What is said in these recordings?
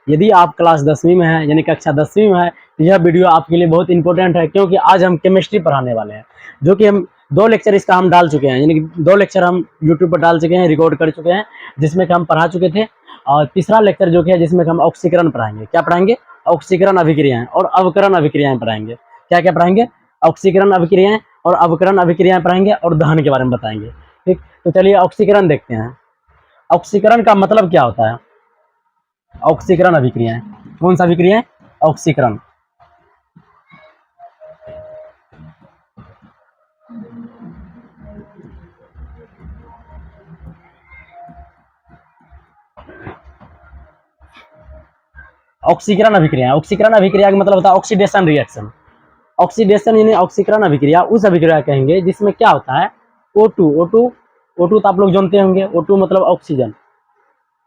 यदि आप क्लास 10वीं में हैं यानी कक्षा 10वीं में है तो यह वीडियो आपके लिए बहुत इंपॉर्टेंट है, क्योंकि आज हम केमिस्ट्री पढ़ाने वाले हैं, जो कि हम 2 लेक्चर इसका हम डाल चुके हैं, यानी कि 2 लेक्चर हम यूट्यूब पर डाल चुके हैं, रिकॉर्ड कर चुके हैं, जिसमें कि हम पढ़ा चुके थे। और तीसरा लेक्चर जो कि है जिसमें हम ऑक्सीकरण पढ़ाएंगे। क्या पढ़ाएंगे? ऑक्सीकरण अभिक्रियाएं और अवकरण अभिक्रियाएं पढ़ाएंगे। क्या क्या पढ़ाएंगे? ऑक्सीकरण अभिक्रियाएं और अवकरण अभिक्रियाएं पढ़ाएंगे और दहन के बारे में बताएंगे। ठीक, तो चलिए ऑक्सीकरण देखते हैं। ऑक्सीकरण का मतलब क्या होता है? ऑक्सीकरण अभिक्रियाएं, कौन सा अभिक्रियाएं? ऑक्सीकरण। ऑक्सीकरण अभिक्रिया, ऑक्सीकरण अभिक्रिया का मतलब होता है ऑक्सीडेशन रिएक्शन। ऑक्सीडेशन यानी ऑक्सीकरण अभिक्रिया उस अभिक्रिया कहेंगे जिसमें क्या होता है O2। O2 तो आप लोग जानते होंगे, O2 मतलब ऑक्सीजन।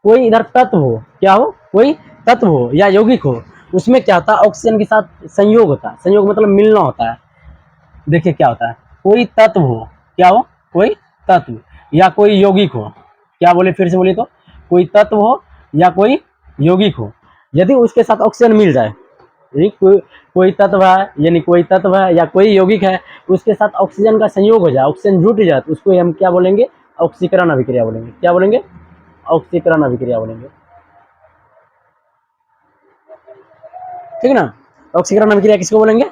कोई इधर तत्व हो, क्या हो? कोई तत्व हो या यौगिक हो, उसमें क्या होता है? ऑक्सीजन के साथ संयोग होता है। संयोग मतलब मिलना होता है। देखिए क्या होता है, कोई तत्व हो, क्या हो? कोई तत्व या कोई यौगिक हो। क्या बोले? फिर से बोलिए तो। कोई तत्व हो या कोई यौगिक हो, यदि उसके साथ ऑक्सीजन मिल जाए, कोई तत्व है यानी कोई तत्व है या कोई यौगिक है, उसके साथ ऑक्सीजन का संयोग हो जाए, ऑक्सीजन जुट जाए, तो उसको हम क्या बोलेंगे? ऑक्सीकरण अभिक्रिया बोलेंगे। क्या बोलेंगे? ऑक्सीकरण अभिक्रिया बोलेंगे। ठीक है ना? ऑक्सीकरण अभिक्रिया किसको बोलेंगे?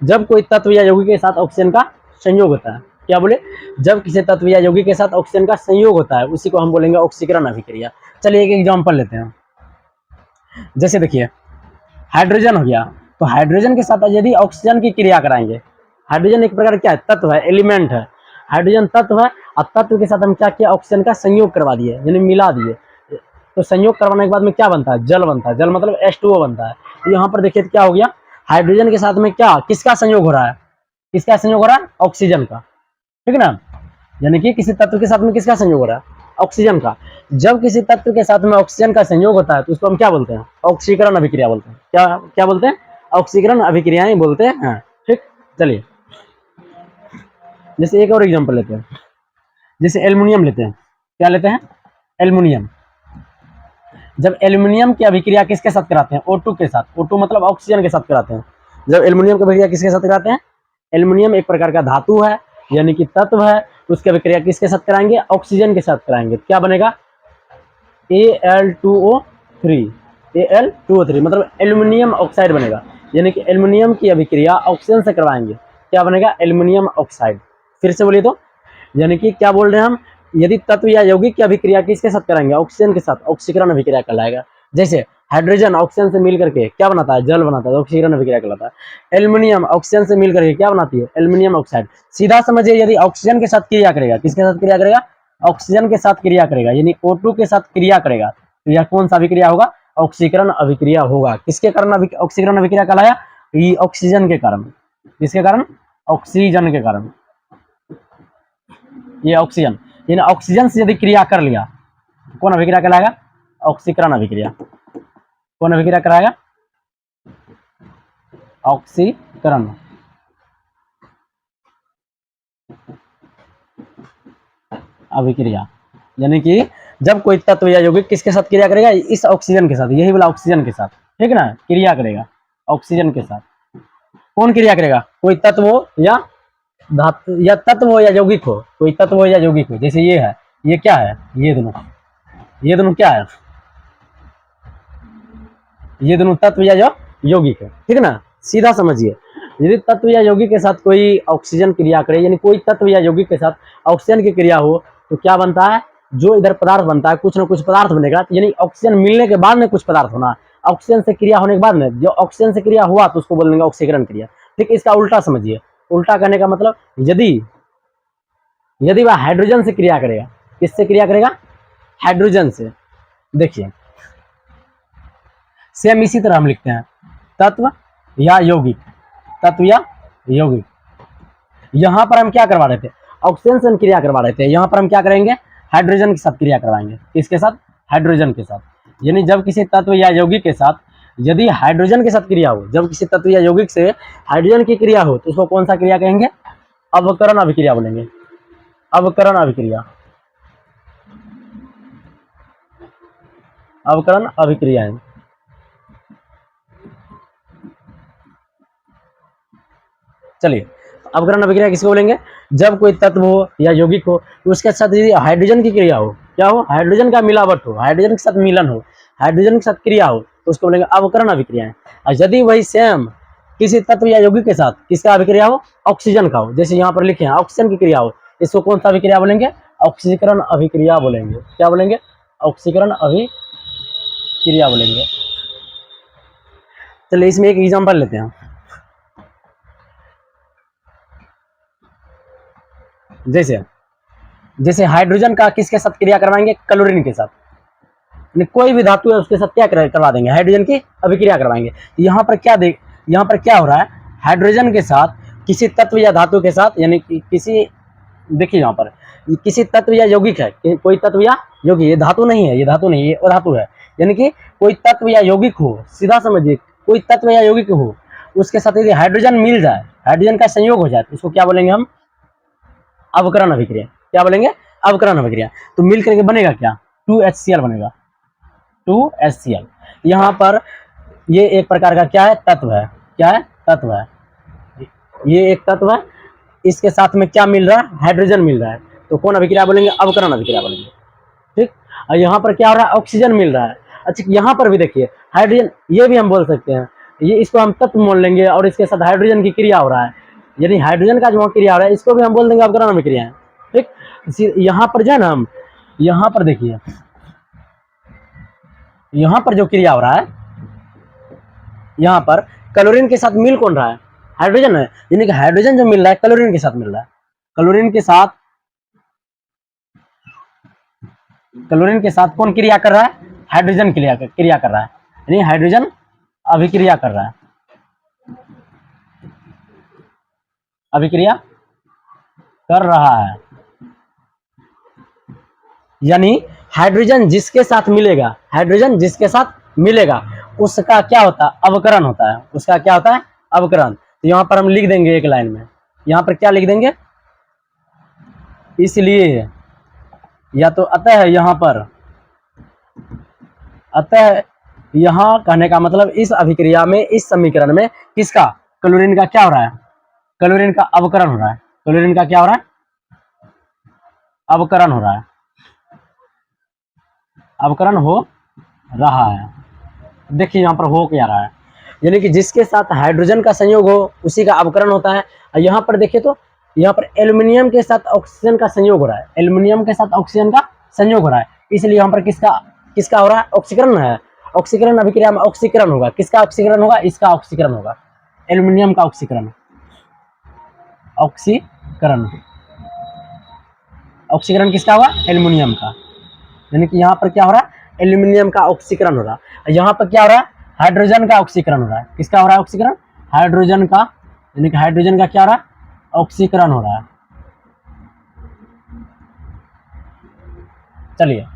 जब कोई तत्व या यौगिक के साथ ऑक्सीजन का संयोग होता है। क्या बोले? जब किसी तत्व या यौगिक के साथ ऑक्सीजन का संयोग होता है, उसी को हम बोलेंगे ऑक्सीकरण अभिक्रिया। चलिए एक एग्जांपल लेते हैं। जैसे देखिए हाइड्रोजन हो गया, तो हाइड्रोजन के साथ यदि ऑक्सीजन की क्रिया कराएंगे, हाइड्रोजन एक प्रकार क्या है? तत्व है, एलिमेंट है। हाइड्रोजन तत्व है और तत्व के साथ हम क्या किया? ऑक्सीजन का संयोग करवा दिए, यानी मिला दिए। तो संयोग करवाने के बाद में क्या बनता है? जल बनता है। जल मतलब H2O बनता है। तो यहाँ पर देखिए क्या हो गया, हाइड्रोजन के साथ में क्या, किसका संयोग हो रहा है? किसका संयोग हो रहा है? ऑक्सीजन का। ठीक है ना? यानी कि किसी तत्व के साथ में किसका संयोग हो रहा है? ऑक्सीजन का। जब किसी तत्व के साथ में ऑक्सीजन का संयोग होता है तो उसको हम क्या बोलते हैं? ऑक्सीकरण अभिक्रिया बोलते हैं। क्या क्या बोलते हैं? ऑक्सीकरण अभिक्रियाएं बोलते हैं। ठीक, चलिए जैसे एक और एग्जांपल लेते हैं। जैसे एल्युमिनियम लेते हैं। क्या लेते हैं? एल्युमिनियम। जब एल्युमिनियम की अभिक्रिया किसके साथ कराते हैं? O2 के साथ। O2 मतलब ऑक्सीजन के साथ कराते हैं। जब एल्युमिनियम की अभिक्रिया किसके साथ कराते हैं? एल्युमिनियम एक प्रकार का धातु है, यानी कि तत्व है, उसकी अभिक्रिया किसके साथ कराएंगे? ऑक्सीजन के साथ कराएंगे। क्या बनेगा? Al2O3। Al2O3 मतलब एल्युमिनियम ऑक्साइड बनेगा, यानी कि एल्युमिनियम की अभिक्रिया ऑक्सीजन से करवाएंगे। क्या बनेगा? Aluminium oxide. फिर से बोलिए तो, यानी कि क्या बोल रहे हैं हम? यदि तत्व या यौगिक की अभिक्रिया किसके साथ कराएंगे? ऑक्सीजन के साथ, ऑक्सीकरण अभिक्रिया कहलाएगा। जैसे हाइड्रोजन ऑक्सीजन से मिल करके क्या बनाता है? जल बनाता है, ऑक्सीकरण अभिक्रिया कहलाता है। एल्युमिनियम ऑक्सीजन से मिल करके क्या बनाती है? Aluminium oxide. सीधा समझिए, यदि ऑक्सीजन के साथ क्रिया करेगा, किसके साथ क्रिया करेगा? ऑक्सीजन के साथ क्रिया करेगा, यानी O2 के साथ क्रिया करेगा, तो यह कौन सा अभिक्रिया होगा? ऑक्सीकरण अभिक्रिया होगा। किसके कारण ऑक्सीकरण अभिक्रिया कहलाया? ये ऑक्सीजन के कारण। किसके कारण? ऑक्सीजन के कारण। ये ऑक्सीजन, यानी ऑक्सीजन से यदि क्रिया कर लिया, कौन अभिक्रिया कहलाएगा? ऑक्सीकरण अभिक्रिया। कौन अभिक्रिया कराएगा? ऑक्सीकरण। अभिक्रिया यानी कि जब कोई तत्व या यौगिक किसके साथ क्रिया करेगा? इस ऑक्सीजन के साथ, यही वाला ऑक्सीजन के साथ। ठीक है ना? क्रिया करेगा ऑक्सीजन के साथ। कौन क्रिया करेगा? कोई तत्व हो या धातु, या तत्व हो या यौगिक हो, कोई तत्व हो या यौगिक हो। जैसे ये है, ये क्या है? ये दोनों क्या है? ये दोनों तत्व या यौगिक है। ठीक है ना? सीधा समझिए, यदि तत्व या यौगिक के साथ कोई ऑक्सीजन क्रिया करे, यानी कोई तत्व या यौगिक के साथ ऑक्सीजन की क्रिया हो, तो क्या बनता है? जो इधर पदार्थ बनता है, कुछ ना कुछ पदार्थ बनेगा, यानी ऑक्सीजन मिलने के बाद में कुछ पदार्थ होना। ऑक्सीजन से क्रिया होने के बाद में, जो ऑक्सीजन से क्रिया हुआ तो उसको बोलेंगे ऑक्सीकरण क्रिया। ठीक, इसका उल्टा समझिए। उल्टा करने का मतलब, यदि यदि वह हाइड्रोजन से क्रिया करेगा, किससे क्रिया करेगा? हाइड्रोजन से। देखिए सेम इसी तरह हम लिखते हैं, तत्व या यौगिक, तत्व या यौगिक। यहां पर हम क्या करवा रहे थे? ऑक्सीजन से क्रिया करवा रहे थे। यहां पर हम क्या करेंगे? हाइड्रोजन के साथ क्रिया करवाएंगे। किसके साथ? हाइड्रोजन के साथ। यानी जब किसी तत्व या यौगिक के साथ यदि हाइड्रोजन के साथ क्रिया हो, जब किसी तत्व या यौगिक से हाइड्रोजन की क्रिया हो, तो उसको कौन सा क्रिया कहेंगे? अवकरण अभिक्रिया बोलेंगे। अवकरण अभिक्रिया। अवकरण अभिक्रियाएं। चलिए, अवकरण अभिक्रिया किसको बोलेंगे? जब कोई तत्व हो या यौगिक हो उसके साथ यदि हाइड्रोजन की क्रिया हो, क्या हो, हाइड्रोजन का मिलावट हो, हाइड्रोजन के साथ मिलन हो, हाइड्रोजन के साथ क्रिया हो, तो उसको बोलेंगे अवकरण अभिक्रियाएं। और यदि वही सेम किसी तत्व या यौगिक के साथ किसका अभिक्रिया हो, ऑक्सीजन का हो, जैसे यहाँ पर लिखे हैं ऑक्सीजन की क्रिया हो, इसको कौन सा अभिक्रिया बोलेंगे? ऑक्सीकरण अभिक्रिया बोलेंगे। क्या बोलेंगे? ऑक्सीकरण अभिक्रिया बोलेंगे। चलिए इसमें एक एग्जांपल लेते हैं। जैसे जैसे हाइड्रोजन का किसके साथ क्रिया करवाएंगे? क्लोरीन के साथ। कोई भी धातु है उसके साथ क्या करवा देंगे? हाइड्रोजन की अभिक्रिया करवाएंगे। यहाँ पर क्या हो रहा है? हाइड्रोजन के साथ किसी तत्व या धातु के साथ, यानी कि किसी, देखिए यहाँ पर किसी तत्व या यौगिक है, कोई तत्व या यौगिक, ये धातु नहीं है, ये धातु नहीं, ये अधातु है। यानी कि कोई तत्व या यौगिक हो, सीधा समझिए, कोई तत्व या यौगिक हो उसके साथ यदि हाइड्रोजन मिल जाए, हाइड्रोजन का संयोग हो जाए, तो उसको क्या बोलेंगे हम? अवकरण अभिक्रिया। क्या बोलेंगे? अवकरण अभिक्रिया। तो मिल करके बनेगा क्या? 2HCl बनेगा, 2HCl। यहाँ पर ये एक प्रकार का क्या है? तत्व है। क्या है? तत्व है। ये एक तत्व है, इसके साथ में क्या मिल रहा है? हाइड्रोजन मिल रहा है, तो कौन अभिक्रिया बोलेंगे? अवकरण अभिक्रिया बोलेंगे। ठीक। और यहाँ पर क्या हो रहा है? ऑक्सीजन मिल रहा है। अच्छा, यहाँ पर भी देखिए हाइड्रोजन, ये भी हम बोल सकते हैं, ये इसको हम तत्व मान लेंगे और इसके साथ हाइड्रोजन की क्रिया हो रहा है, यानी हाइड्रोजन का जो क्रिया हो रहा है इसको भी हम बोल देंगे अवकरण अभिक्रिया है। ठीक। यहाँ पर जो है ना, हम यहाँ पर देखिए, यहाँ पर जो क्रिया हो रहा है, यहाँ पर क्लोरीन के साथ मिल कौन रहा है? हाइड्रोजन है, यानी कि हाइड्रोजन जो मिल रहा है क्लोरीन के साथ मिल रहा है। क्लोरीन के साथ कौन क्रिया कर रहा है? हाइड्रोजन क्रिया कर रहा है, यानी हाइड्रोजन अभिक्रिया कर रहा है, अभिक्रिया कर रहा है। यानी हाइड्रोजन जिसके साथ मिलेगा, हाइड्रोजन जिसके साथ मिलेगा उसका क्या होता है? अवकरण होता है। उसका क्या होता है? अवकरण। तो यहाँ पर हम लिख देंगे एक लाइन में, यहाँ पर क्या लिख देंगे? इसलिए, या तो अतः, यहाँ पर अतः, यहाँ कहने का मतलब इस अभिक्रिया में, इस समीकरण में किसका? क्लोरीन का क्या हो रहा है? क्लोरीन का अवकरण हो रहा है। क्लोरीन का क्या हो रहा है? अवकरण हो रहा है, अवकरण हो रहा है। देखिए यहाँ पर हो क्या रहा है, यानी कि जिसके साथ हाइड्रोजन का संयोग हो उसी का अवकरण होता है। और यहाँ पर देखिए तो यहाँ पर एल्युमिनियम के साथ ऑक्सीजन का संयोग हो रहा है, एल्युमिनियम के साथ ऑक्सीजन का संयोग हो रहा है, इसलिए यहाँ पर किसका हो रहा है? ऑक्सीकरण है। ऑक्सीकरण अभिक्रिया में ऑक्सीकरण होगा। किसका ऑक्सीकरण होगा? इसका ऑक्सीकरण होगा, एल्युमिनियम का ऑक्सीकरण। ऑक्सीकरण, ऑक्सीकरण किसका होगा? एल्युमिनियम का। यानी कि यहाँ पर क्या हो रहा है? एल्यूमिनियम का ऑक्सीकरण हो रहा है। यहाँ पर क्या हो रहा है? हाइड्रोजन का ऑक्सीकरण हो रहा है। किसका हो रहा है ऑक्सीकरण? हाइड्रोजन का, यानी कि हाइड्रोजन का क्या हो रहा है? ऑक्सीकरण हो रहा है। चलिए,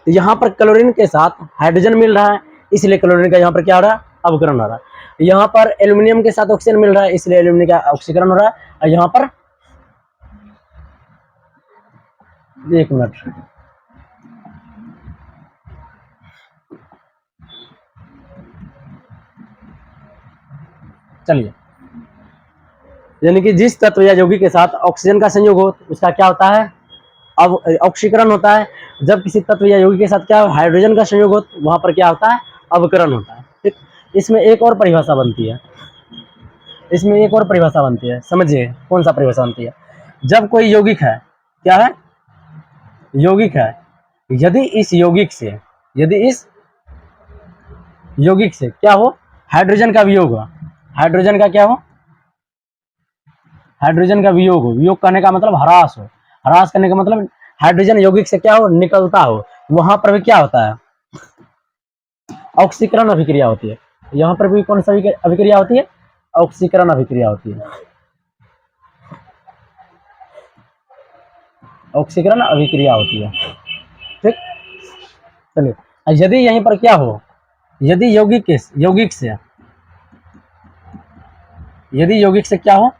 तो यहाँ पर क्लोरीन के साथ हाइड्रोजन मिल रहा है, इसलिए क्लोरीन का यहाँ पर क्या हो रहा है? अवकरण हो रहा है। यहाँ पर एल्यूमिनियम के साथ ऑक्सीजन मिल रहा है, इसलिए एल्यूमिनियम का ऑक्सीकरण हो रहा है। और यहाँ पर, एक मिनट, चलिए, यानी कि जिस तत्व या यौगिक के साथ ऑक्सीजन का संयोग हो उसका क्या होता है? अब ऑक्सीकरण होता है। जब किसी तत्व या यौगिक के साथ क्या हाइड्रोजन का संयोग हो वहां पर क्या होता है? अवकरण होता है। ठीक। इसमें एक और परिभाषा बनती है, इसमें एक और परिभाषा बनती है, समझिए कौन सा परिभाषा बनती है? जब कोई यौगिक है, क्या है? यौगिक है, यदि इस यौगिक से क्या हो? हाइड्रोजन का वियोग हो, हाइड्रोजन का क्या हो? हाइड्रोजन का वियोग हो। वियोग करने का मतलब ह्रास हो, ह्रास करने का मतलब हाइड्रोजन यौगिक से क्या हो? निकलता हो। वहां पर भी क्या होता है? ऑक्सीकरण अभिक्रिया होती है। यहाँ पर भी कौन सा अभिक्रिया होती है? ऑक्सीकरण अभिक्रिया होती है, ऑक्सीकरण अभिक्रिया होती है। ठीक। चलिए, यदि यहीं पर क्या हो? यदि यौगिक से क्या हो?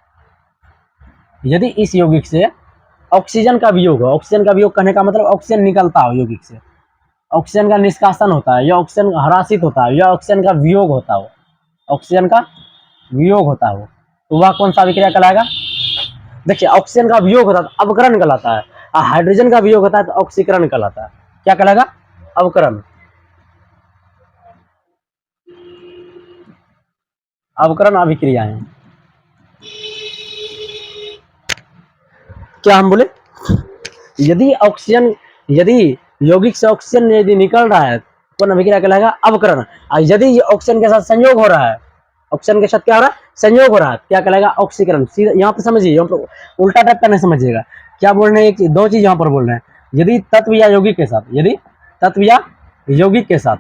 यदि इस यौगिक से ऑक्सीजन का वियोग हो, ऑक्सीजन का वियोग करने का मतलब ऑक्सीजन निकलता हो यौगिक से, ऑक्सीजन का निष्कासन होता है, या ऑक्सीजन ह्रासित होता है, या ऑक्सीजन का वियोग होता हो, ऑक्सीजन का वियोग होता हो, तो वह कौन सा अभिक्रिया कहलाएगा? देखिए ऑक्सीजन का वियोग होता है तो अवकरण कहलाता है, और हाइड्रोजन का वियोग होता है तो ऑक्सीकरण कहलाता है। क्या कहलाएगा? अवकरण। अवकरण अभिक्रियाएं। क्या हम बोले? यदि ऑक्सीजन, यदि यौगिक से ऑक्सीजन यदि निकल रहा है कौन अभिक्रिया कहलाएगा? अवकरण। और यदि ऑक्सीजन के साथ संयोग हो रहा है, ऑक्सीजन के साथ क्या हो रहा है? संयोग हो रहा है, क्या कहलाएगा? ऑक्सीकरण। सीधा यहाँ पे समझिए, यहाँ पे उल्टा टाइप का नहीं समझिएगा। क्या बोल रहे हैं? दो चीज यहाँ पर बोल रहे हैं। यदि तत्व या यौगिक के साथ, यदि तत्व या यौगिक के साथ,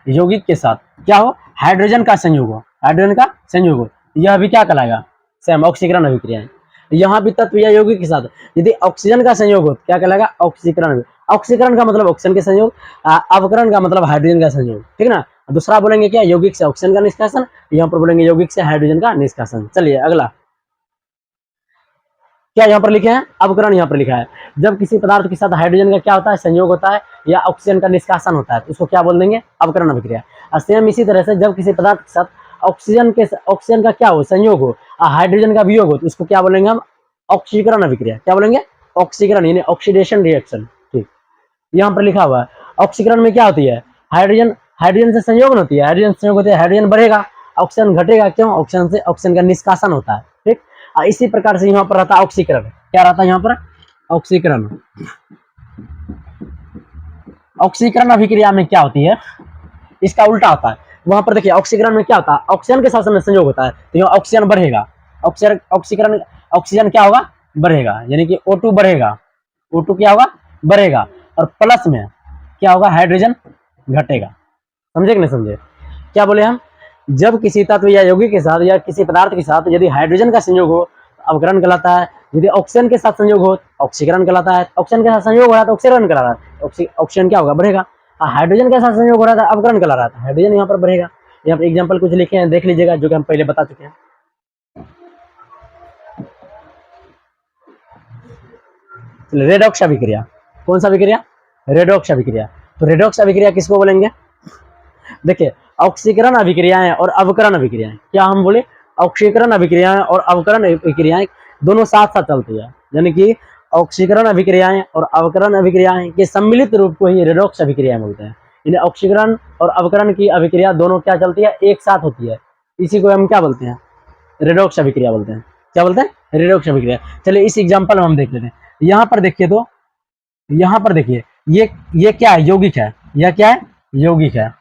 यौगिक के साथ क्या हो? हाइड्रोजन का संयोग हो, हाइड्रोजन का संयोग हो, यह भी क्या कहलाएगा? सेम ऑक्सीकरण अभिक्रिया है। यहाँ भी तत्व या यौगिक के साथ यदि ऑक्सीजन का संयोग हो क्या कहलाएगा? ऑक्सीकरण। ऑक्सीकरण का मतलब ऑक्सीजन के संयोग, अवकरण का मतलब हाइड्रोजन का संयोग, ठीक ना। दूसरा बोलेंगे क्या? यौगिक से ऑक्सीजन का निष्कासन, यहाँ पर बोलेंगे यौगिक से हाइड्रोजन का निष्कासन। चलिए अगला क्या यहाँ पर लिखे हैं? अवकरण यहाँ पर लिखा है। जब किसी पदार्थ के साथ हाइड्रोजन का क्या होता है? संयोग होता है, या ऑक्सीजन का निष्कासन होता है, तो उसको क्या बोल देंगे? अवकरण अभिक्रिया। और सेम इसी तरह से जब किसी पदार्थ के साथ ऑक्सीजन का क्या हो? संयोग हो, और हाइड्रोजन का वियोग हो, तो उसको क्या बोलेंगे हम? ऑक्सीकरण अभिक्रिया। क्या बोलेंगे? ऑक्सीकरण यानी ऑक्सीडेशन रिएक्शन। ठीक, यहाँ पर लिखा हुआ है। ऑक्सीकरण में क्या होती है? हाइड्रोजन हाइड्रोजन से संयोग होती है, हाइड्रोजन संयोग होती है, हाइड्रोजन बढ़ेगा, ऑक्सीजन घटेगा। क्यों? ऑक्सीजन से ऑक्सीजन का निष्कासन होता है। ठीक, इसी प्रकार से यहाँ पर रहता है ऑक्सीकरण। क्या रहता है यहाँ पर? ऑक्सीकरण। ऑक्सीकरण अभिक्रिया में क्या होती है? इसका उल्टा होता है। वहां पर देखिए ऑक्सीकरण में क्या होता है? ऑक्सीजन के साथ में संयोग होता है, तो यहाँ ऑक्सीजन बढ़ेगा, ऑक्सीकरण ऑक्सीजन क्या होगा? बढ़ेगा, यानी कि O2 बढ़ेगा, O2 क्या होगा? बढ़ेगा, और प्लस में क्या होगा? हाइड्रोजन घटेगा। समझे कि नहीं समझे? क्या बोले हम? जब किसी तत्व या यौगिक के साथ या किसी पदार्थ के साथ यदि हाइड्रोजन का संयोग हो तो अवकरण कहलाता है, यदि ऑक्सीजन के साथ संयोग हो ऑक्सीकरण कहलाता है। ऑक्सीजन के साथ संयोग हो रहा है तो ऑक्सीकरण कहला रहा है, ऑक्सीजन क्या होगा? बढ़ेगा। हाइड्रोजन के साथ संयोग हो रहा था, अवकरण कहला रहा था, हाइड्रोजन यहाँ पर बढ़ेगा। यहाँ पर एग्जाम्पल कुछ लिखे हैं, देख लीजिएगा, जो कि हम पहले बता चुके हैं। रेडॉक्स अभिक्रिया। कौन सा अभिक्रिया? रेडॉक्स अभिक्रिया। तो रेडॉक्स अभिक्रिया किसको बोलेंगे? देखिए ऑक्सीकरण अभिक्रियाएं और अवकरण अभिक्रियाएं, क्या हम बोले? ऑक्सीकरण अभिक्रियाएं और अवकरण अभिक्रियाएं दोनों साथ साथ चलती है, यानी कि ऑक्सीकरण अभिक्रियाएं और अवकरण अभिक्रियाएं के सम्मिलित रूप को ही रेडॉक्स अभिक्रिया बोलते हैं। इन्हें ऑक्सीकरण और अवकरण की अभिक्रिया दोनों क्या चलती है? एक साथ होती है, इसी को हम क्या बोलते हैं? रेडॉक्स अभिक्रिया बोलते हैं। क्या बोलते हैं? रेडॉक्स अभिक्रिया। चलिए इस एग्जाम्पल में हम देख लेते हैं। यहाँ पर देखिए, तो यहाँ पर देखिए ये क्या है? यौगिक है। यह क्या है? यौगिक है।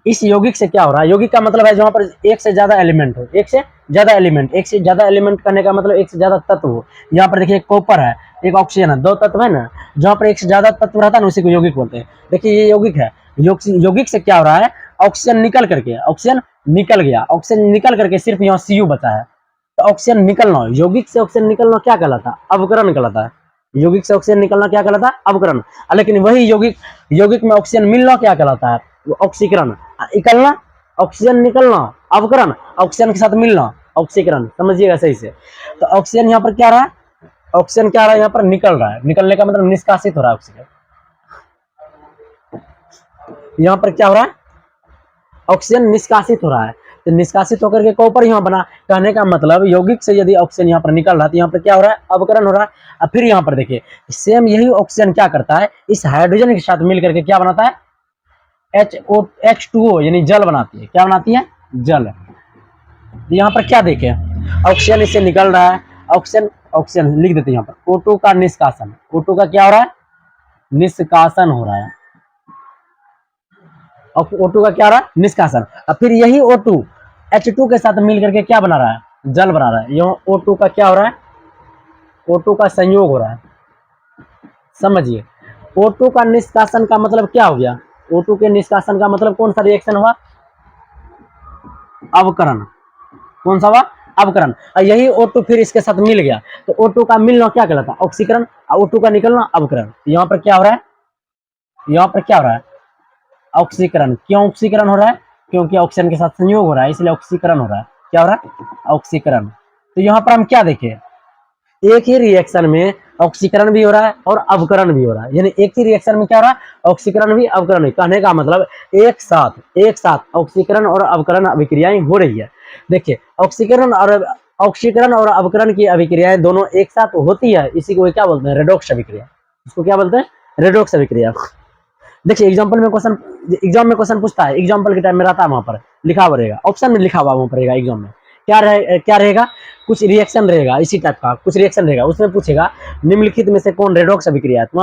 इस यौगिक से क्या हो रहा है? यौगिक का मतलब है जहां पर एक से ज्यादा एलिमेंट हो, एक से ज्यादा एलिमेंट, एक से ज्यादा एलिमेंट करने का मतलब एक से ज्यादा तत्व हो। यहाँ पर देखिए कॉपर है, एक ऑक्सीजन है, दो तत्व है ना। जहां पर एक से ज्यादा तत्व रहता है ना उसी को यौगिक बोलते हैं। देखिए ये यौगिक है, यौगिक से क्या हो रहा है? ऑक्सीजन निकल करके, ऑक्सीजन निकल गया, ऑक्सीजन निकल करके सिर्फ यहाँ Cu बचा है। तो ऑक्सीजन निकलना, यौगिक से ऑक्सीजन निकलना क्या कहलाता है? अवकरण कहलाता है। यौगिक से ऑक्सीजन निकलना क्या कहलाता है? अवकरण। लेकिन वही यौगिक में ऑक्सीजन मिलना क्या कहलाता है? ऑक्सीकरण। निकलना, ऑक्सीजन निकलना अवकरण, ऑक्सीजन के साथ मिलना ऑक्सीकरण। समझिएगा सही से। तो ऑक्सीजन यहाँ पर क्या रहा है? ऑक्सीजन क्या रहा है? यहाँ पर निकल रहा है, निकलने का मतलब निष्कासित हो रहा है ऑक्सीजन। यहाँ पर क्या हो रहा है? ऑक्सीजन निष्कासित हो रहा है, तो निष्कासित होकर के कॉपर यहाँ बना। कहने का मतलब यौगिक से यदि ऑक्सीजन यहाँ पर निकल रहा है तो यहाँ पर क्या हो रहा है? अवकरण हो रहा है। अब फिर यहाँ पर देखिए सेम यही ऑक्सीजन क्या करता है? इस हाइड्रोजन के साथ मिल करके क्या बनाता है? H2O यानी जल बनाती है। क्या बनाती है? जल। यहाँ पर क्या देखे? ऑक्सीजन इससे निकल रहा है, ऑक्सीजन लिख देते हैं यहाँ पर। O2 का निष्कासन, O2 का क्या हो रहा है? निष्कासन हो रहा है। O2 का क्या हो रहा है? निष्कासन। अब फिर यही O2 H2 के साथ मिल करके क्या बना रहा है? जल बना रहा है। यहाँ O2 का क्या हो रहा है? O2 का संयोग हो रहा है। समझिए, O2 का निष्कासन का मतलब क्या हो गया? O2 के निष्कासन का मतलब कौन सा रिएक्शन हुआ? अवकरण। कौन सा हुआ? अवकरण। और यही O2 फिर इसके साथ मिल गया, तो O2 का मिलना क्या कहलाता है? ऑक्सीकरण। और O2 का निकलना अवकरण। यहाँ पर क्या हो रहा है? यहाँ पर क्या हो रहा है? ऑक्सीकरण। क्यों ऑक्सीकरण हो रहा है? क्योंकि ऑक्सीजन के साथ संयोग हो रहा है, इसलिए ऑक्सीकरण हो रहा है। क्या हो रहा है? ऑक्सीकरण। तो यहाँ पर हम क्या देखें? एक ही रिएक्शन में ऑक्सीकरण भी हो रहा है और अवकरण भी हो रहा है, यानी एक ही रिएक्शन में क्या हो रहा है, ऑक्सीकरण भी अवकरण भी। कहने का मतलब एक साथ ऑक्सीकरण और अवकरण अभिक्रियाएं हो रही है। देखिए ऑक्सीकरण और अवकरण की अभिक्रियाएं दोनों एक साथ होती है, इसी को क्या बोलते हैं, रेडॉक्स अभिक्रिया। इसको क्या बोलते हैं, रेडॉक्स अभिक्रिया। देखिए एग्जाम में क्वेश्चन पूछता है, एग्जाम्पल के टाइम में रहता है, वहां पर लिखा हुआ रहेगा, ऑप्शन में लिखा हुआ वहां पर रहेगा एग्जाम में, क्या रहेगा, कुछ रिएक्शन रहेगा, इसी टाइप का कुछ रिएक्शन रहेगा, उसमें पूछेगा निम्नलिखित में से कौन रेडॉक्स अभिक्रिया है। तो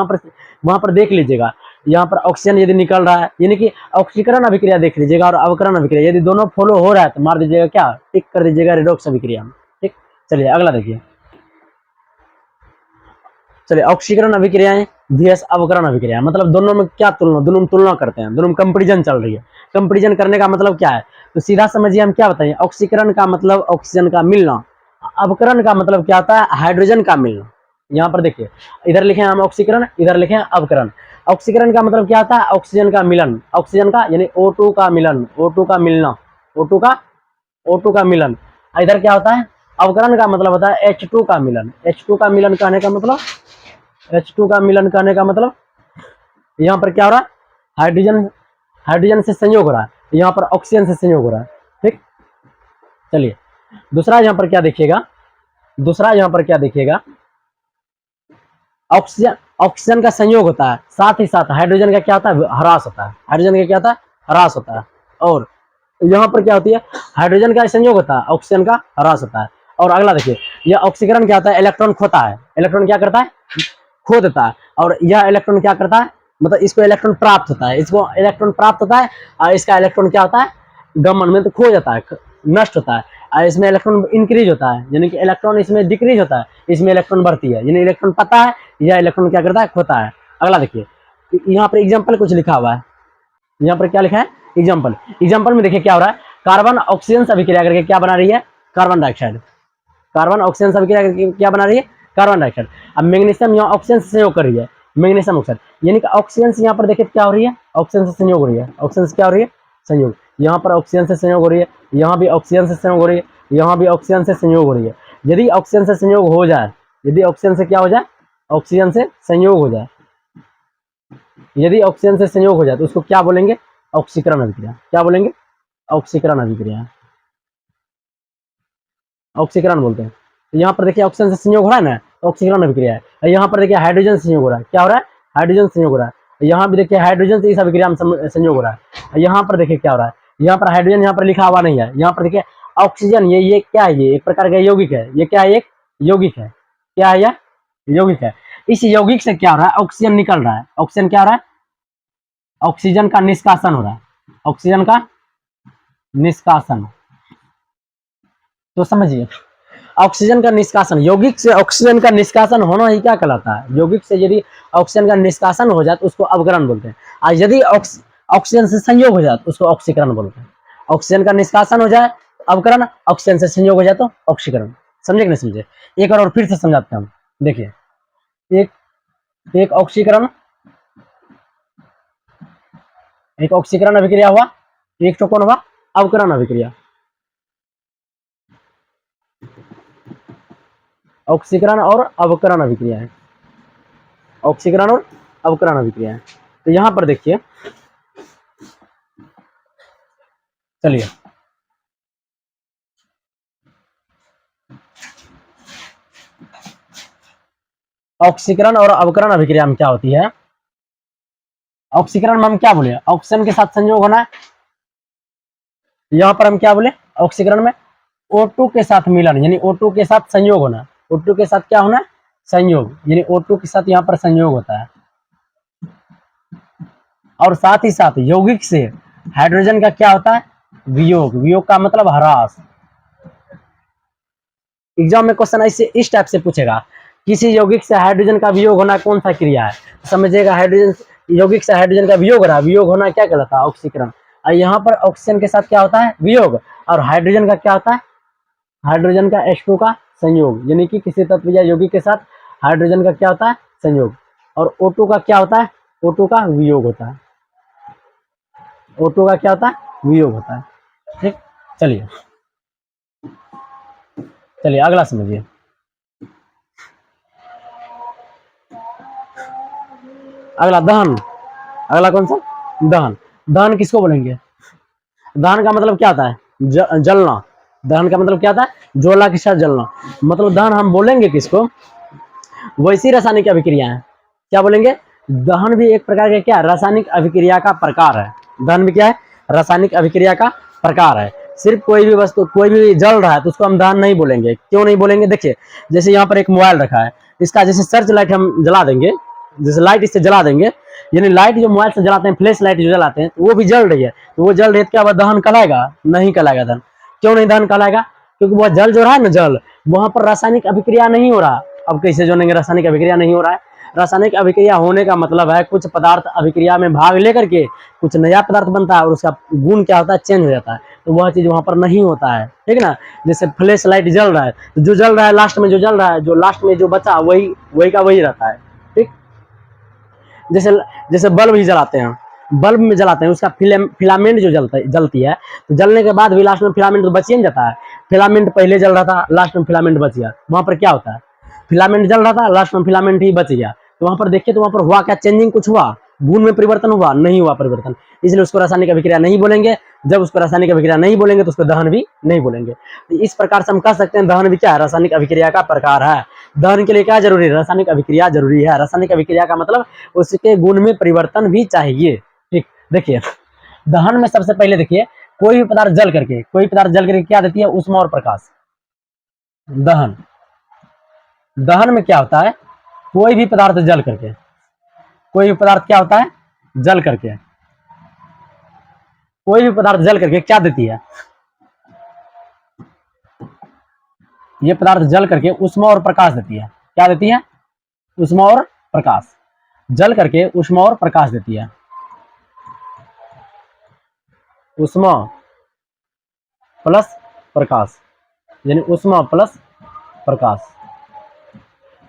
वहां पर देख लीजिएगा, यहाँ पर ऑक्सीजन यदि निकल रहा है, यानी कि ऑक्सीकरण अभिक्रिया देख लीजिएगा, और अवकरण अभिक्रिया यदि दोनों फॉलो हो रहा है तो मार दीजिएगा क्या, टिक कर दीजिएगा रेडॉक्स अभिक्रिया। ठीक, चलिए अगला देखिए। चलिए ऑक्सीकरण अभिक्रियाएं vs अवकरण अभिक्रिया, मतलब दोनों में क्या तुलना, दोनों में तुलना करते हैं, दोनों में कंपेरिजन चल रही है। कंपेरिजन करने का मतलब क्या है, तो सीधा समझिए हम क्या बताएं, ऑक्सीकरण का मतलब ऑक्सीजन का मिलना, अवकरण का मतलब क्या होता है, हाइड्रोजन का मिलना। यहाँ पर देखिए, इधर लिखे हम ऑक्सीकरण, इधर लिखे अवकरण। ऑक्सीकरण का मतलब क्या होता है, ऑक्सीजन का मिलन, ऑक्सीजन का यानी O2 का मिलन, O2 का मिलना, O2 का मिलन। इधर क्या होता है, अवकरण का मतलब होता है H2 का मिलन, H2 का मिलन कहने का मतलब, H2 का मिलन करने का मतलब, यहाँ पर क्या हो रहा है, हाइड्रोजन हाइड्रोजन से संयोग हो रहा है, यहाँ पर ऑक्सीजन से संयोग हो रहा है। ठीक, चलिए दूसरा यहाँ पर क्या देखिएगा, ऑक्सीजन ऑक्सीजन का संयोग होता है, साथ ही साथ हाइड्रोजन का क्या होता है, ह्रास होता है, हाइड्रोजन का क्या होता है, ह्रास होता है। और यहाँ पर क्या होती है, हाइड्रोजन का संयोग होता है, ऑक्सीजन का ह्रास होता है। और अगला देखिए, यह ऑक्सीकरण क्या होता है, इलेक्ट्रॉन खोता है, इलेक्ट्रॉन क्या करता है, खो देता है। और यह इलेक्ट्रॉन क्या करता है, मतलब इसको इलेक्ट्रॉन प्राप्त होता है, इसको इलेक्ट्रॉन प्राप्त होता है, और इसका इलेक्ट्रॉन क्या होता है, गमन में तो खो जाता है, नष्ट होता है। और इसमें इलेक्ट्रॉन इंक्रीज होता है, यानी कि इलेक्ट्रॉन इसमें डिक्रीज होता है, इसमें इलेक्ट्रॉन बढ़ती है, यानी इलेक्ट्रॉन पता है, यह इलेक्ट्रॉन क्या करता है, खोता है। अगला देखिए, यहाँ पर एग्जाम्पल कुछ लिखा हुआ है, यहाँ पर क्या लिखा है, एग्जाम्पल में देखिए क्या हो रहा है, कार्बन ऑक्सीजन से अभिक्रिया करके क्या बना रही है, कार्बन डाइऑक्साइड, कार्बन ऑक्सीजन से अभिक्रिया करके क्या बना रही है, कार्बन डाइऑक्साइड। अब मैग्नीशियम यहाँ ऑक्सीजन से संयोग कर रही है, मैग्नीशियम ऑक्साइड, यानी कि ऑक्सीजन से यहाँ पर देखिए क्या हो रही है, ऑक्सीजन से संयोग हो रही है, ऑक्सीजन से क्या हो रही है, संयोग। यहाँ पर ऑक्सीजन से संयोग हो रही है, यहाँ भी ऑक्सीजन से संयोग हो रही है, यहाँ भी ऑक्सीजन से संयोग हो रही है। यदि ऑक्सीजन से संयोग हो जाए, यदि ऑक्सीजन से क्या हो जाए, ऑक्सीजन से संयोग हो जाए, यदि ऑक्सीजन से संयोग हो जाए तो उसको क्या बोलेंगे, ऑक्सीकरण अभिक्रिया। क्या बोलेंगे, ऑक्सीकरण अभिक्रिया, ऑक्सीकरण बोलते हैं। तो यहाँ पर देखिए ऑक्सीजन से संयोग हो रहा है ना, ऑक्सीकरण अभिक्रिया है। और यहाँ पर देखिए हाइड्रोजन से संयोग हो रहा है, क्या हो रहा है, हाइड्रोजन से संयोग हो रहा है। यहाँ भी देखिए हाइड्रोजन से इस अभिक्रिया में संयोग हो रहा है। और यहाँ पर देखिए क्या हो रहा है, यहाँ पर हाइड्रोजन यहाँ पर लिखा हुआ नहीं है, यहाँ पर देखिए ऑक्सीजन, ये क्या है, ये एक प्रकार का यौगिक है, ये क्या है, एक यौगिक है, क्या है यह, यौगिक है। इस यौगिक से क्या हो रहा है, ऑक्सीजन निकल रहा है, ऑक्सीजन क्या हो रहा है, ऑक्सीजन का निष्कासन हो रहा है, ऑक्सीजन का निष्कासन। तो समझिए, ऑक्सीजन का निष्कासन, यौगिक से ऑक्सीजन का निष्कासन होना ही क्या कहलाता है, यौगिक से यदि ऑक्सीजन का निष्कासन हो जाए तो उसको अवकरण बोलते हैं, और यदि ऑक्सीजन से संयोग हो जाए तो उसको ऑक्सीकरण बोलते हैं। ऑक्सीजन का निष्कासन हो जाए अवकरण, ऑक्सीजन से संयोग हो जाए तो ऑक्सीकरण। समझे कि नहीं समझे, एक और फिर से समझाते हैं हम। देखिए, एक एक ऑक्सीकरण, एक ऑक्सीकरण अभिक्रिया हुआ, एक तो कौन हुआ, अवकरण अभिक्रिया। ऑक्सीकरण और अवकरण अभिक्रिया है, ऑक्सीकरण और अवकरण अभिक्रिया है। तो यहां पर देखिए, चलिए ऑक्सीकरण और अवकरण अभिक्रिया में क्या होती है, ऑक्सीकरण में हम क्या बोले, ऑक्सीजन के साथ संयोग होना है। यहां पर हम क्या बोले, ऑक्सीकरण में O2 के साथ मिलन, यानी O2 के साथ संयोग होना, O2 के साथ क्या होना, संयोग, यानी O2 के साथ यहाँ पर संयोग होता है। और साथ ही साथ यौगिक से हाइड्रोजन का क्या होता है, वियोग, वियोग का मतलब ह्रास। एग्जाम में क्वेश्चन ऐसे इस टाइप से पूछेगा, किसी यौगिक से हाइड्रोजन का वियोग होना कौन सा क्रिया है, समझिएगा, हाइड्रोजन यौगिक से हाइड्रोजन का वियोग हो रहा है, वियोग होना क्या कहलाता है, ऑक्सीकरण। और यहाँ पर ऑक्सीजन के साथ क्या होता है, वियोग, और हाइड्रोजन का क्या होता है, हाइड्रोजन का H2 का संयोग, यानी कि किसी तत्व या यौगिक के साथ हाइड्रोजन का क्या होता है, संयोग। और O2 का क्या होता है, O2 का वियोग होता है, O2 का क्या होता है, वियोग होता है। ठीक, चलिए चलिए अगला समझिए। अगला दहन, अगला कौन सा, दहन। दहन किसको बोलेंगे? दहन का मतलब क्या होता है? जलना। दहन का मतलब क्या था? ज्वाला के साथ जलना। मतलब दहन हम बोलेंगे किसको? वैसी रासायनिक अभिक्रिया है, क्या बोलेंगे? दहन भी एक प्रकार का क्या, रासायनिक अभिक्रिया का प्रकार है। दहन भी क्या है? रासायनिक अभिक्रिया का प्रकार है। सिर्फ कोई भी वस्तु, कोई भी जल रहा है तो उसको हम दहन नहीं बोलेंगे। क्यों नहीं बोलेंगे? देखिए, जैसे यहाँ पर एक मोबाइल रखा है, इसका जैसे सर्च लाइट हम जला देंगे, जैसे लाइट इससे जला देंगे, यानी लाइट जो मोबाइल से जलाते हैं, फ्लैश लाइट जो जलाते हैं, तो वो भी जल रही है, तो वो जल रही है, क्या वह दहन कहलाएगा? नहीं कहलाएगा दहन। क्यों नहीं दहन कहलाएगा? क्योंकि वह जल जो रहा है ना, जल, वहां पर रासायनिक अभिक्रिया नहीं हो रहा। अब कैसे जानेंगे रासायनिक अभिक्रिया नहीं हो रहा है? रासायनिक अभिक्रिया होने का मतलब है कुछ पदार्थ अभिक्रिया में भाग लेकर के कुछ नया पदार्थ बनता है और उसका गुण क्या होता है? चेंज हो जाता है। तो वह चीज वहां पर नहीं होता है, ठीक ना। जैसे फ्लैश लाइट जल रहा है, तो जो जल रहा है लास्ट में, जो जल रहा है, जो लास्ट में जो बचा वही वही का वही रहता है, ठीक। जैसे जैसे बल्ब ही जलाते हैं, बल्ब में जलाते हैं, उसका फिलामेंट जो जलती है, तो जलने के बाद भी लास्ट में फिलामेंट तो बच ही नहीं जाता है। फिलामेंट पहले जल रहा था, लास्ट में फिलामेंट बच गया, वहां पर क्या होता है? फिलामेंट जल रहा था, लास्ट में फिलामेंट ही बच गया, तो वहां पर देखिए, तो वहां पर हुआ क्या? चेंजिंग कुछ हुआ? गुण में परिवर्तन हुआ? नहीं हुआ परिवर्तन, इसलिए उसको रासायनिक अभिक्रिया नहीं बोलेंगे। जब उसको रासायनिक अभिक्रिया नहीं बोलेंगे तो उसको दहन भी नहीं बोलेंगे। तो इस प्रकार से हम कह सकते हैं दहन भी क्या है? रासायनिक अभिक्रिया का प्रकार है। दहन के लिए क्या जरूरी है? रासायनिक अभिक्रिया जरूरी है। रासायनिक अभिक्रिया का मतलब उसके गुण में परिवर्तन भी चाहिए, ठीक। देखिए, दहन में सबसे पहले देखिए, कोई भी पदार्थ जल करके, कोई पदार्थ जल करके क्या देती है? ऊष्मा और प्रकाश। दहन, दहन में क्या होता है? कोई भी पदार्थ जल करके, कोई भी पदार्थ क्या होता है? जल करके, कोई भी पदार्थ जल करके क्या देती है? ये पदार्थ जल करके ऊष्मा और प्रकाश देती है। क्या देती है? ऊष्मा और प्रकाश। जल करके ऊष्मा और प्रकाश देती है। ऊष्मा प्लस प्रकाश, यानी ऊष्मा प्लस प्रकाश।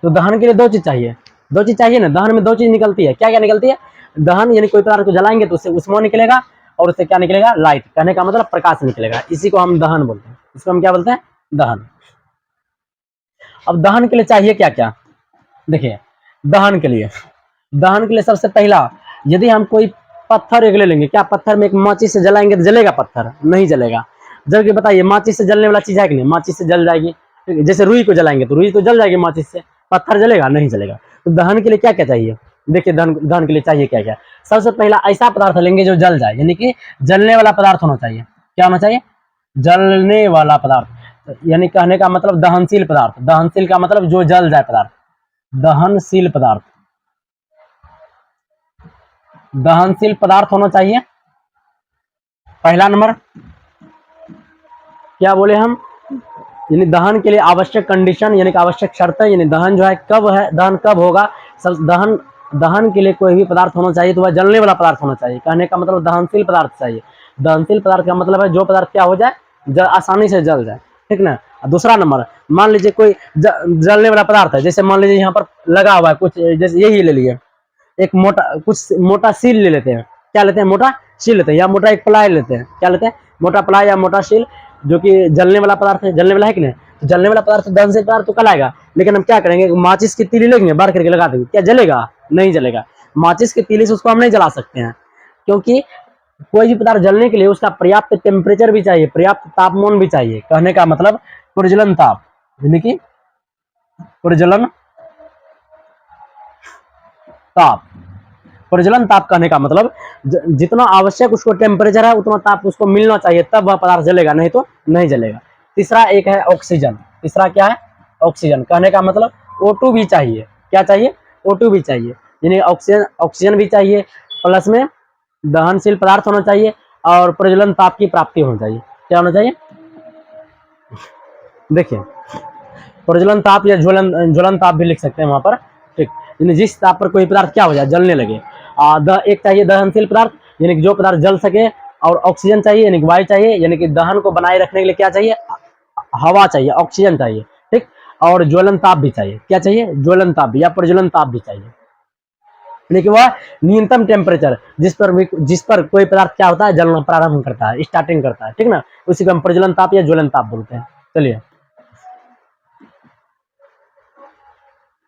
तो दहन के लिए दो चीज चाहिए, दो चीज चाहिए ना। दहन में दो चीज निकलती है, क्या क्या निकलती है? दहन यानी कोई पदार्थ को जलाएंगे तो उससे ऊष्मा निकलेगा और उससे क्या निकलेगा? लाइट। कहने का मतलब प्रकाश निकलेगा। इसी को हम दहन बोलते हैं। इसको हम क्या बोलते हैं? दहन। अब दहन के लिए चाहिए क्या क्या? देखिए, दहन के लिए, दहन के लिए सबसे पहला, यदि हम कोई पत्थर एक ले लेंगे, क्या पत्थर में एक माचिस से जलाएंगे तो जलेगा पत्थर? नहीं जलेगा। जबकि बताइए, माचिस से जलने वाला चीज है कि नहीं? माचिस से जल जाएगी। जैसे रुई को जलाएंगे तो रुई तो जल जाएगी माचिस से, पत्थर जलेगा? नहीं जलेगा। तो दहन के लिए क्या क्या चाहिए? देखिए, दहन दहन के लिए चाहिए क्या क्या। सबसे पहला ऐसा पदार्थ लेंगे जो जल जाए, यानी कि जलने वाला पदार्थ होना चाहिए। क्या होना चाहिए? जलने वाला पदार्थ, यानी कहने का मतलब दहनशील पदार्थ। दहनशील का मतलब जो जल जाए पदार्थ, दहनशील पदार्थ, दहनशील पदार्थ होना चाहिए पहला नंबर। क्या बोले हम? यानी दहन के लिए आवश्यक कंडीशन, यानी कि आवश्यक शर्त है, यानी दहन जो है कब है, दहन कब होगा? सब दहन, दहन के लिए कोई भी पदार्थ होना चाहिए तो वह जलने वाला पदार्थ होना चाहिए। कहने का मतलब दहनशील पदार्थ चाहिए। दहनशील पदार्थ का मतलब है जो पदार्थ क्या हो जाए, आसानी से जल जाए, ठीक ना। दूसरा नंबर, मान लीजिए कोई जलने वाला पदार्थ है, जैसे मान लीजिए यहाँ पर लगा हुआ है कुछ, जैसे यही ले लिए, एक मोटा, कुछ मोटा सील ले लेते हैं। क्या लेते हैं? मोटा सील लेते हैं, या मोटा एक प्लाई लेते हैं। क्या लेते हैं? मोटा प्लाई या मोटा सील, जो कि जलने वाला पदार्थ है। जलने वाला है कि नहीं? तो जलने वाला पदार्थ दहन से पदार्थ तो कहलाएगा। लेकिन हम क्या करेंगे? माचिस की तीली लेंगे, बार करके लगा देंगे, क्या जलेगा? नहीं जलेगा। माचिस की तीली से उसको हम नहीं जला सकते हैं, क्योंकि कोई भी पदार्थ जलने के लिए उसका पर्याप्त टेम्परेचर भी चाहिए, पर्याप्त तापमान भी चाहिए। कहने का मतलब प्रज्वलन ताप, यानी कि प्रज्वलन ताप। प्रज्वलन ताप कहने का मतलब जितना आवश्यक उसको टेम्परेचर है उतना ताप उसको मिलना चाहिए, तब वह पदार्थ जलेगा, नहीं तो नहीं जलेगा। तीसरा एक है ऑक्सीजन। तीसरा क्या है? ऑक्सीजन। कहने का मतलब O2 भी चाहिए। क्या चाहिए? O2 भी चाहिए, यानी ऑक्सीजन, ऑक्सीजन भी चाहिए, प्लस में दहनशील पदार्थ होना चाहिए और प्रज्वलन ताप की प्राप्ति होना चाहिए। क्या होना चाहिए? देखिए, प्रज्वलन ताप या ज्वलन ताप भी लिख सकते हैं वहां पर, ठीक। यानी जिस ताप पर कोई पदार्थ क्या हो जाए, जलने लगे। एक चाहिए दहनशील पदार्थ, यानी कि जो पदार्थ जल सके, और ऑक्सीजन चाहिए, यानी कि वायु चाहिए, यानी कि दहन को बनाए रखने के लिए क्या चाहिए? हवा चाहिए, ऑक्सीजन चाहिए, ठीक। और ज्वलन ताप भी चाहिए। क्या चाहिए? ज्वलन ताप या प्रज्वलन ताप भी चाहिए, यानी कि वह न्यूनतम टेम्परेचर जिस पर कोई पदार्थ क्या होता है? जलना प्रारंभ करता है, स्टार्टिंग करता है, ठीक ना। उसी को हम प्रज्वलन ताप या ज्वलन ताप बोलते हैं। चलिए,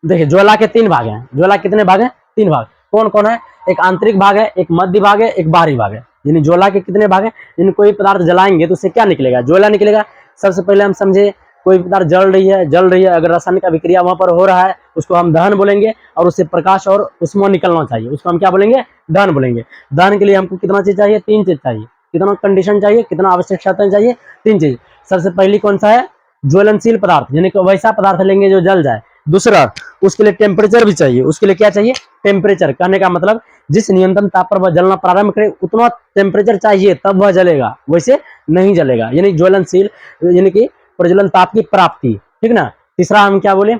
देखिए, ज्वाला के तीन भाग हैं। ज्वाला कितने भाग हैं? तीन भाग। कौन कौन है? एक आंतरिक भाग है, एक मध्य भाग है, एक बाहरी भाग है। यानी ज्वाला के कितने भाग हैं? यानी कोई पदार्थ जलाएंगे तो उससे क्या निकलेगा? ज्वाला निकलेगा। सबसे पहले हम समझे कोई पदार्थ जल रही है, अगर रासायनिक अभिक्रिया वहां पर हो रहा है उसको हम दहन बोलेंगे, और उससे प्रकाश और उष्मा निकलना चाहिए, उसको हम क्या बोलेंगे? दहन बोलेंगे। दहन के लिए हमको कितना चीज चाहिए? 3 चीज चाहिए। कितना कंडीशन चाहिए? कितना आवश्यक शर्तें चाहिए? 3 चीज। सबसे पहली कौन सा है? ज्वलनशील पदार्थ, यानी कि वैसा पदार्थ लेंगे जो जल जाए। दूसरा, उसके लिए टेम्परेचर भी चाहिए। उसके लिए क्या चाहिए? टेम्परेचर। कहने का मतलब जिस नियंत्रण ताप पर वह जलना प्रारंभ करे उतना टेम्परेचर चाहिए तब वह जलेगा, वैसे नहीं जलेगा। यानी ज्वलनशील, यानी कि प्रज्वलन ताप की प्राप्ति। ठीक ना। तीसरा हम क्या बोले?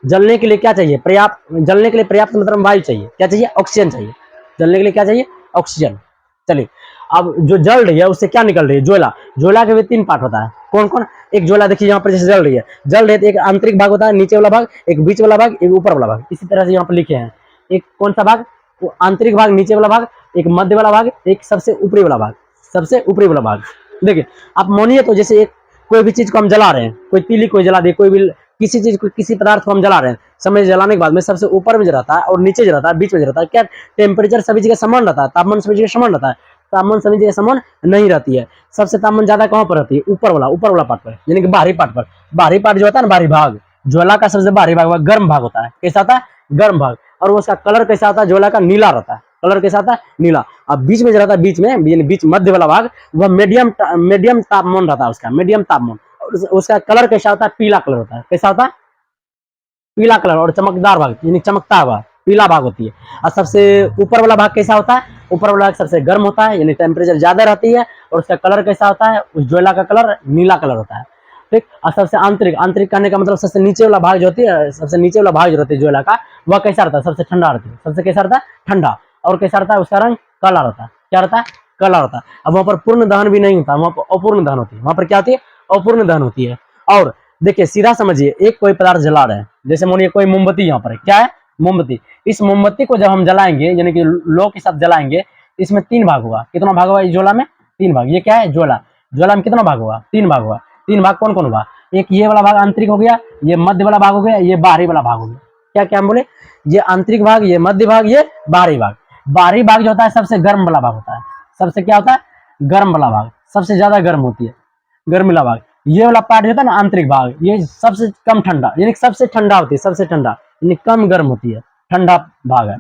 जलने के लिए क्या चाहिए? पर्याप्त। जलने के लिए पर्याप्त मात्रा वायु चाहिए। क्या चाहिए? ऑक्सीजन चाहिए। जलने के लिए क्या चाहिए? ऑक्सीजन। चलिए, अब जो जल रही है उससे क्या निकल रही है? ज्वाला। ज्वाला के भी 3 पार्ट होता है। कौन कौन? एक ज्वाला देखिए यहाँ पर जैसे जल रही है, तो एक आंतरिक भाग होता है, नीचे वाला भाग, एक बीच वाला भाग, एक ऊपर वाला भाग। इसी तरह से यहाँ पर लिखे हैं। एक कौन सा भाग? वो आंतरिक भाग, नीचे वाला भाग, एक मध्य वाला भाग, एक सबसे ऊपरी वाला भाग। सबसे ऊपरी वाला भाग। देखिए, आप मानिए तो जैसे एक कोई भी चीज को हम जला रहे हैं, कोई तीली कोई जला दे, कोई भी किसी चीज को, किसी पदार्थ को हम जला रहे हैं, समय जलाने के बाद में सबसे ऊपर में जलाता है और नीचे जलाता है, बीच में जलाता है। क्या टेम्परेचर सभी जगह समान रहता है? तापमान सभी जगह समान रहता है? तापमान सभी जगह समान नहीं रहती है। सबसे तापमान ज्यादा कहां पर रहती है? ऊपर वाला पार्ट पर, यानी कि बाहरी पार्ट पर। बाहरी पार्ट जो होता है ना, बाहरी भाग, ज्वाला का सबसे बाहरी भाग गर्म भाग होता है। कैसा होता है? गर्म भाग। और उसका कलर कैसा होता है? ज्वाला का नीला रहता है। कलर कैसा आता है? नीला। अब बीच में जो रहता है, बीच में यानी बीच मध्य वाला भाग, वह मीडियम तापमान रहता है, उसका मीडियम तापमान। उसका कलर कैसा होता है? पीला कलर होता है। कैसा होता है? पीला कलर। और चमकदार भाग, यानी चमकता हुआ पीला भाग होती है। और सबसे ऊपर वाला भाग कैसा होता है? ऊपर वाला भाग सबसे गर्म होता है, यानी टेम्परेचर ज्यादा रहती है, और उसका कलर कैसा होता है? उस ज्वाला का कलर नीला कलर होता है। ठीक। और सबसे आंतरिक, आंतरिक कहने का मतलब सबसे नीचे वाला भाग जो होती है, सबसे नीचे वाला भाग जो रहती है ज्वाला का, वह कैसा रहता है? सबसे ठंडा रहती है। सबसे कैसा रहता है? ठंडा। और कैसा रहता है? उसका रंग काला रहता है। क्या रहता है? काला रहता है। अब वहां पर पूर्ण दहन भी नहीं होता, वहां पर अपूर्ण दहन होती है। वहां पर क्या होती है? अपूर्ण दहन होती है। और देखिए, सीधा समझिए, एक कोई पदार्थ जला रहे हैं, जैसे मानिए कोई मोमबत्ती यहाँ पर है। क्या है? मोमबत्ती। इस मोमबत्ती को जब हम जलाएंगे, यानी कि लो के साथ जलाएंगे, इसमें 3 भाग होगा। कितना भाग होगा इस ज्वाला में? 3 भाग। ये क्या है? ज्वाला। ज्वाला में कितना भाग होगा? 3 भाग होगा। 3 भाग कौन कौन होगा? एक ये वाला भाग आंतरिक हो गया, ये मध्य वाला भाग हो गया, ये बाहरी वाला भाग हो गया। क्या क्या हम बोले? ये आंतरिक भाग, ये मध्य भाग, ये बाहरी भाग। बाहरी भाग जो होता है सबसे गर्म वाला भाग होता है। सबसे क्या होता है? गर्म वाला भाग। सबसे ज्यादा गर्म होती है, गर्म वाला भाग। ये वाला पार्ट जो था ना, आंतरिक भाग, ये सबसे कम ठंडा, यानी सबसे ठंडा होती है, सबसे ठंडा, यानी कम गर्म होती है, ठंडा भाग है।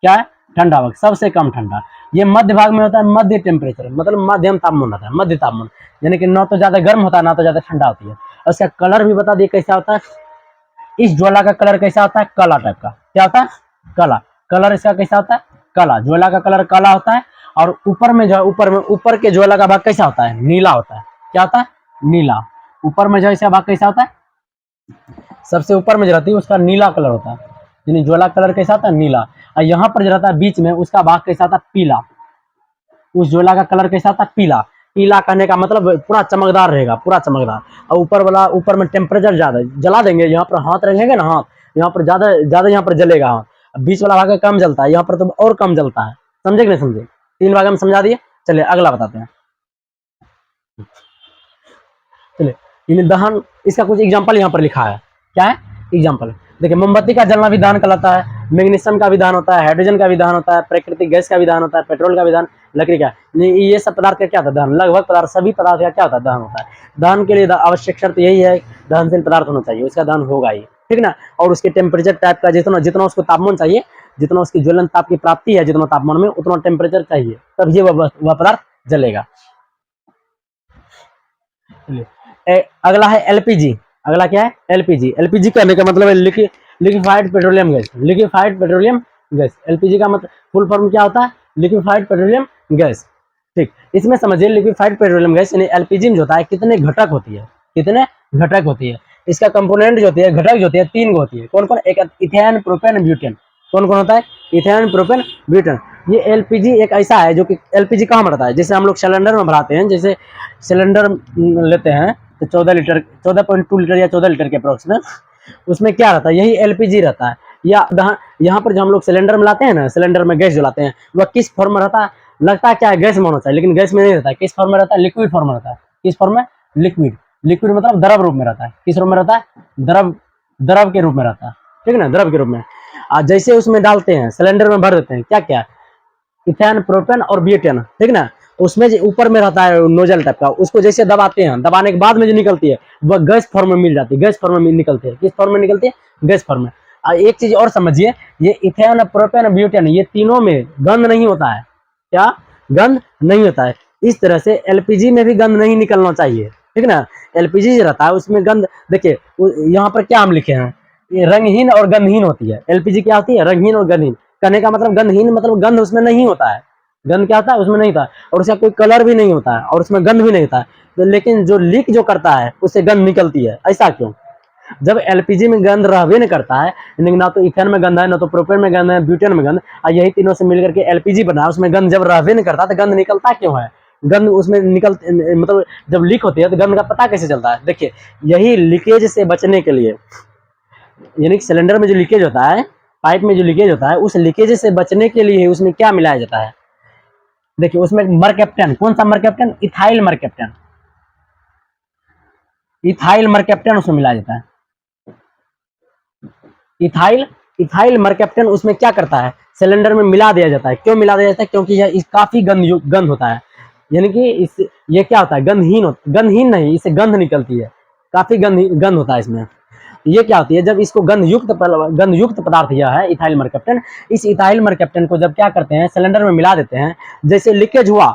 क्या है? ठंडा भाग, सबसे कम ठंडा। ये मध्य भाग में होता है मध्य टेम्परेचर, मतलब मध्यम तापमान होता है, मध्य तापमान, यानी कि ना तो ज्यादा गर्म होता है ना तो ज्यादा ठंडा होती है। और इसका कलर भी बता दिए कैसा होता है। इस ज्वाला का कलर कैसा होता है? काला टाइप का। क्या होता है? काला। कलर इसका कैसा होता है? काला। ज्वाला का कलर काला होता है। और ऊपर में जो ऊपर के ज्वाला का भाग कैसा होता है? नीला होता है। क्या होता है? नीला। ऊपर में जो इसका भाग कैसा होता है? सबसे ऊपर में जो रहती है उसका नीला कलर होता है, यानी ज्वाला कलर कैसा होता है? नीला। और यहाँ पर जो रहता है बीच में, उसका भाग कैसा होता है? पीला। उस ज्वाला का कलर कैसा होता है? पीला। पीला कहने का मतलब पूरा चमकदार रहेगा, पूरा चमकदार। और ऊपर में टेम्परेचर ज्यादा, जला देंगे, यहाँ पर हाथ रखेंगे ना, हाथ यहाँ पर ज्यादा ज्यादा यहाँ पर जलेगा हाथ। बीच वाला भाग कम जलता है, यहाँ पर तो और कम जलता है। समझे कि नहीं समझे? 3 भाग हम समझा दिए। चलिए अगला बताते हैं। चलिए, दहन, इसका कुछ एग्जांपल यहाँ पर लिखा है। क्या है? एग्जांपल। देखिए, मोमबत्ती का जलना भी दहन कहलाता है, मैग्नीशियम का भी दहन होता है, हाइड्रोजन का भी दहन होता है, प्राकृतिक गैस का भी दहन होता है, पेट्रोल का भी दहन, लकड़ी का। ये सब पदार्थ का क्या होता है? दहन। लगभग पदार्थ, सभी पदार्थ का क्या होता है? दहन होता है। दहन के लिए आवश्यक शर्त यही है, दहनशील पदार्थ होना चाहिए, उसका दहन होगा ही। ठीक ना। और उसके टेम्परेचर टाइप का जितना जितना उसको तापमान चाहिए, जितना उसकी ज्वलन ताप की प्राप्ति है, जितना तापमान में उतना टेम्परेचर चाहिए, तब ये वह पदार्थ जलेगा। अगला है एलपीजी। अगला क्या है? एलपीजी। एलपीजी कहने का मतलब है liquefied petroleum gas. Liquefied petroleum gas. LPG का मतलब फुल फॉर्म क्या होता है? Liquefied petroleum gas. ठीक। इसमें समझिए, लिक्विफाइड पेट्रोलियम गैस यानी एलपीजी में जो होता है, कितने घटक होती है? कितने घटक होती है? इसका कंपोनेंट जो होती है, घटक जो होती है, 3 गो होती है। कौन कौन? एक इथेन, प्रोपेन, ब्यूटेन। कौन कौन होता है? Ethane, propane, butane. ये एलपीजी एक ऐसा है जो कि एलपीजी कहाँ बढ़ता है? जैसे हम लोग सिलेंडर में भराते हैं, जैसे सिलेंडर लेते हैं तो 14 लीटर, 14.2 लीटर या 14 लीटर के अप्रोक्स में, उसमें क्या रहता है? यही एलपीजी रहता है। या यहाँ पर जो हम लोग सिलेंडर में लाते हैं ना, सिलेंडर में गैस जलाते हैं, वह किस फॉर्म में रहता है? लगता है क्या है? गैस में होना चाहिए, लेकिन गैस में नहीं रहता है। किस फॉर्म में रहता है? लिक्विड फॉर्म में रहता है। किस फॉर्म में? लिक्विड। लिक्विड मतलब द्रव रूप में रहता है। किस रूप में रहता है? द्रव, द्रव के रूप में रहता है। ठीक है ना, द्रव के रूप में। जैसे उसमें डालते हैं, सिलेंडर में भर देते हैं, क्या क्या, इथेन, प्रोपेन और ब्यूटेन, ठीक ना। उसमें जो ऊपर में रहता है नोजल टाइप का, उसको जैसे दबाते हैं, दबाने के बाद में जो निकलती है वह गैस फॉर्म में मिल जाती है, गैस फॉर्म में निकलती है। किस फॉर्म में निकलती है? गैस फॉर्म में। एक चीज और समझिए, ये इथेन, प्रोपेन, ब्यूटेन, ये तीनों में गंध नहीं होता है। क्या? गंध नहीं होता है। इस तरह से एलपीजी में भी गंध नहीं निकलना चाहिए, ठीक ना। एलपीजी जो रहता है उसमें गंध, देखिए यहाँ पर क्या हम लिखे हैं, ये रंगहीन और गंधहीन होती है। एलपीजी क्या होती है? रंगहीन और गंधहीन। कहने का मतलब गंधहीन मतलब गंध उसमें नहीं होता है। गंध क्या होता है? उसमें नहीं था, और उसका कोई कलर भी नहीं होता है, और उसमें गंध भी नहीं होता है। तो लेकिन जो लीक जो करता है उससे गंध निकलती है। ऐसा क्यों? जब एलपीजी में गंध रहबे नहीं करता है, ना तो इथेन में गंध है, ना तो प्रोपेन में गंध है, ब्यूटेन में गंध, और यही तीनों से मिलकर के एलपीजी बना, उसमें गंध जब रहबे नहीं करता तो गंध निकलता क्यों है? गंध उसमें निकल, मतलब जब लीक होती है तो गंध का पता कैसे चलता है? देखिए, यही लीकेज से बचने के लिए, यानी कि सिलेंडर में जो लीकेज होता है, पाइप में जो लीकेज होता है, उस लीकेज से बचने के लिए उसमें क्या मिलाया जाता है? देखिए, उसमें मरकैप्टन, कौन सा mercaptan? Ethyl mercaptan. Ethyl mercaptan उसमें मिलाया जाता है। इथाइल, इथाइल मरकैप्टन उसमें क्या करता है? सिलेंडर में मिला दिया जाता है। क्यों मिला दिया जाता है? क्योंकि यह काफी गंध होता है, यानी कि इस, ये क्या होता है? गंधहीन नहीं, इससे गंध निकलती है, काफी गंध होता है इसमें। ये क्या होती है? जब इसको गंध युक्त पदार्थ यह है इथाइल मरकैप्टन, इस इथाइल मरकैप्टन को जब क्या करते हैं, सिलेंडर में मिला देते हैं, जैसे लीकेज हुआ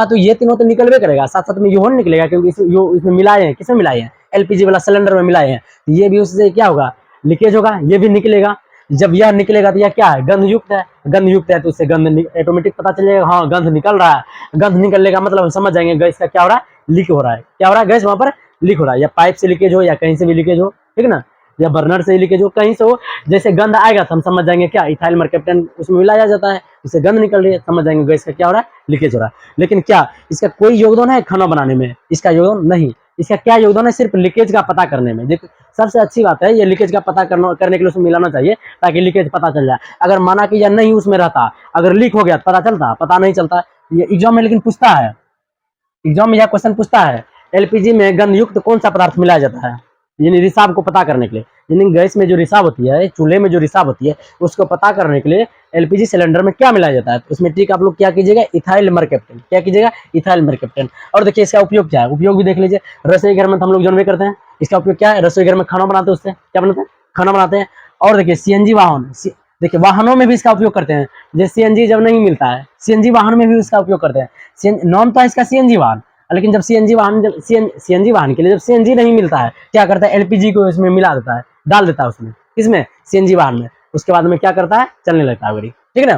तो ये तीनों तो निकलवे करेगा, साथ साथ में ये नहीं निकलेगा, क्योंकि इसमें मिलाए हैं। किसमें मिलाए हैं? एलपीजी वाला सिलेंडर में मिलाए हैं। ये भी उससे क्या होगा? लीकेज होगा, ये भी निकलेगा। जब यह निकलेगा तो यह क्या है? गंध युक्त है। गंध युक्त है तो उससे गंध ऑटोमेटिक पता चल जाएगा, हाँ गंध निकल रहा है। गंध निकलने का मतलब हम समझ जाएंगे गैस का क्या हो रहा है? लीक हो रहा है। क्या हो रहा है? गैस वहां पर लीक हो रहा है, या पाइप से लीकेज हो, या कहीं से भी लीकेज हो, ठीक ना, या बर्नर से लीकेज हो, कहीं से हो, जैसे गंध आएगा तो हम समझ जाएंगे क्या, इथाइल मरकैप्टन उसमें मिलाया जाता है, इससे गंध निकल रही है, समझ जाएंगे गैस का क्या हो रहा है? लीकेज हो रहा है। लेकिन क्या इसका कोई योगदान है खाना बनाने में? इसका योगदान नहीं। इसका क्या योगदान है? सिर्फ लीकेज का पता करने में। देखो, सबसे अच्छी बात है ये लीकेज का पता करने के लिए उसमें मिलाना चाहिए, ताकि लीकेज पता चल जाए। अगर माना कि यह नहीं उसमें रहता, अगर लीक हो गया पता चलता? पता नहीं चलता। ये एग्जाम में लेकिन पूछता है, एग्जाम में यह क्वेश्चन पूछता है, एलपीजी में गंध युक्त कौन सा पदार्थ मिलाया जाता है, यानी रिसाव को पता करने के लिए। यानी गैस में जो रिसाव होती है, चूल्हे में जो रिसाव होती है, उसको पता करने के लिए एलपीजी सिलेंडर में क्या मिलाया जाता है? उसमें ठीक आप लोग क्या कीजिएगा? Ethyl mercaptan. क्या कीजिएगा? Ethyl mercaptan. और देखिए इसका उपयोग क्या है, उपयोग भी देख लीजिए। रसोई घर में तो हम लोग जानबे करते हैं इसका उपयोग क्या है। रसोई घर में खाना बनाते हैं, उससे क्या बनाते हैं? खाना बनाते हैं। और देखिए सीएनजी वाहन, देखिए वाहनों में भी इसका उपयोग करते हैं। जैसे सीएनजी जब नहीं मिलता है, सीएनजी वाहन में भी इसका उपयोग करते हैं। नाम तो है इसका सीएनजी वाहन, लेकिन जब सीएनजी वाहन के लिए जब सीएनजी नहीं मिलता है, क्या करता है? एलपीजी को इसमें मिला देता है, डाल देता है उसमें, किसमें? सीएनजी वाहन में। उसके बाद में क्या करता है? चलने लगता है गाड़ी, ठीक है ना।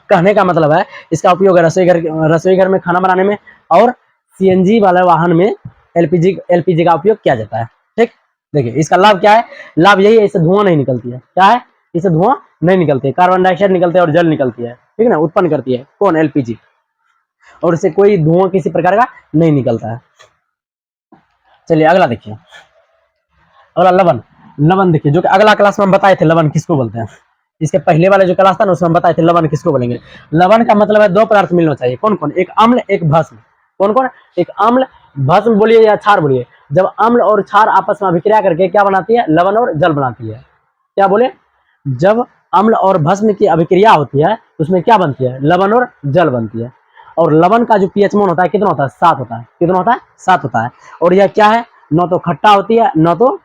कहने का मतलब है इसका उपयोग है रसोई घर में खाना बनाने में, और सीएनजी वाले वाहन में एलपीजी का उपयोग किया जाता है, ठीक। देखिए इसका लाभ क्या है? लाभ यही है, इससे धुआं नहीं निकलती है। क्या है? इससे धुआं नहीं निकलती है, कार्बन डाइऑक्साइड निकलते हैं और जल निकलती है, ठीक है ना, उत्पन्न करती है कौन? एलपीजी। और इससे कोई धुआं किसी प्रकार का नहीं निकलता है। चलिए अगला देखिए, अगला लवण। लवण देखिए, जो कि अगला क्लास में हम बताए थे लवण किसको बोलते हैं। इसके पहले वाले जो क्लास था ना उसमें हम बताए थे लवण किसको बोलेंगे। लवण का मतलब है दो पदार्थ मिलना चाहिए। कौन कौन? एक अम्ल, एक भस्म। कौन कौन? एक अम्ल, भस्म बोलिए या क्षार बोलिए। जब अम्ल और क्षार आपस में अभिक्रिया करके क्या बनाती है? लवण और जल बनाती है। क्या बोले? जब अम्ल और भस्म की अभिक्रिया होती है तो उसमें क्या बनती है? लवण और जल बनती है। और लवण का जो पीएच मान होता है कितना होता है? 7 होता है। कितना होता है? 7 होता है। और यह क्या है? न तो खट्टा होती है, न तो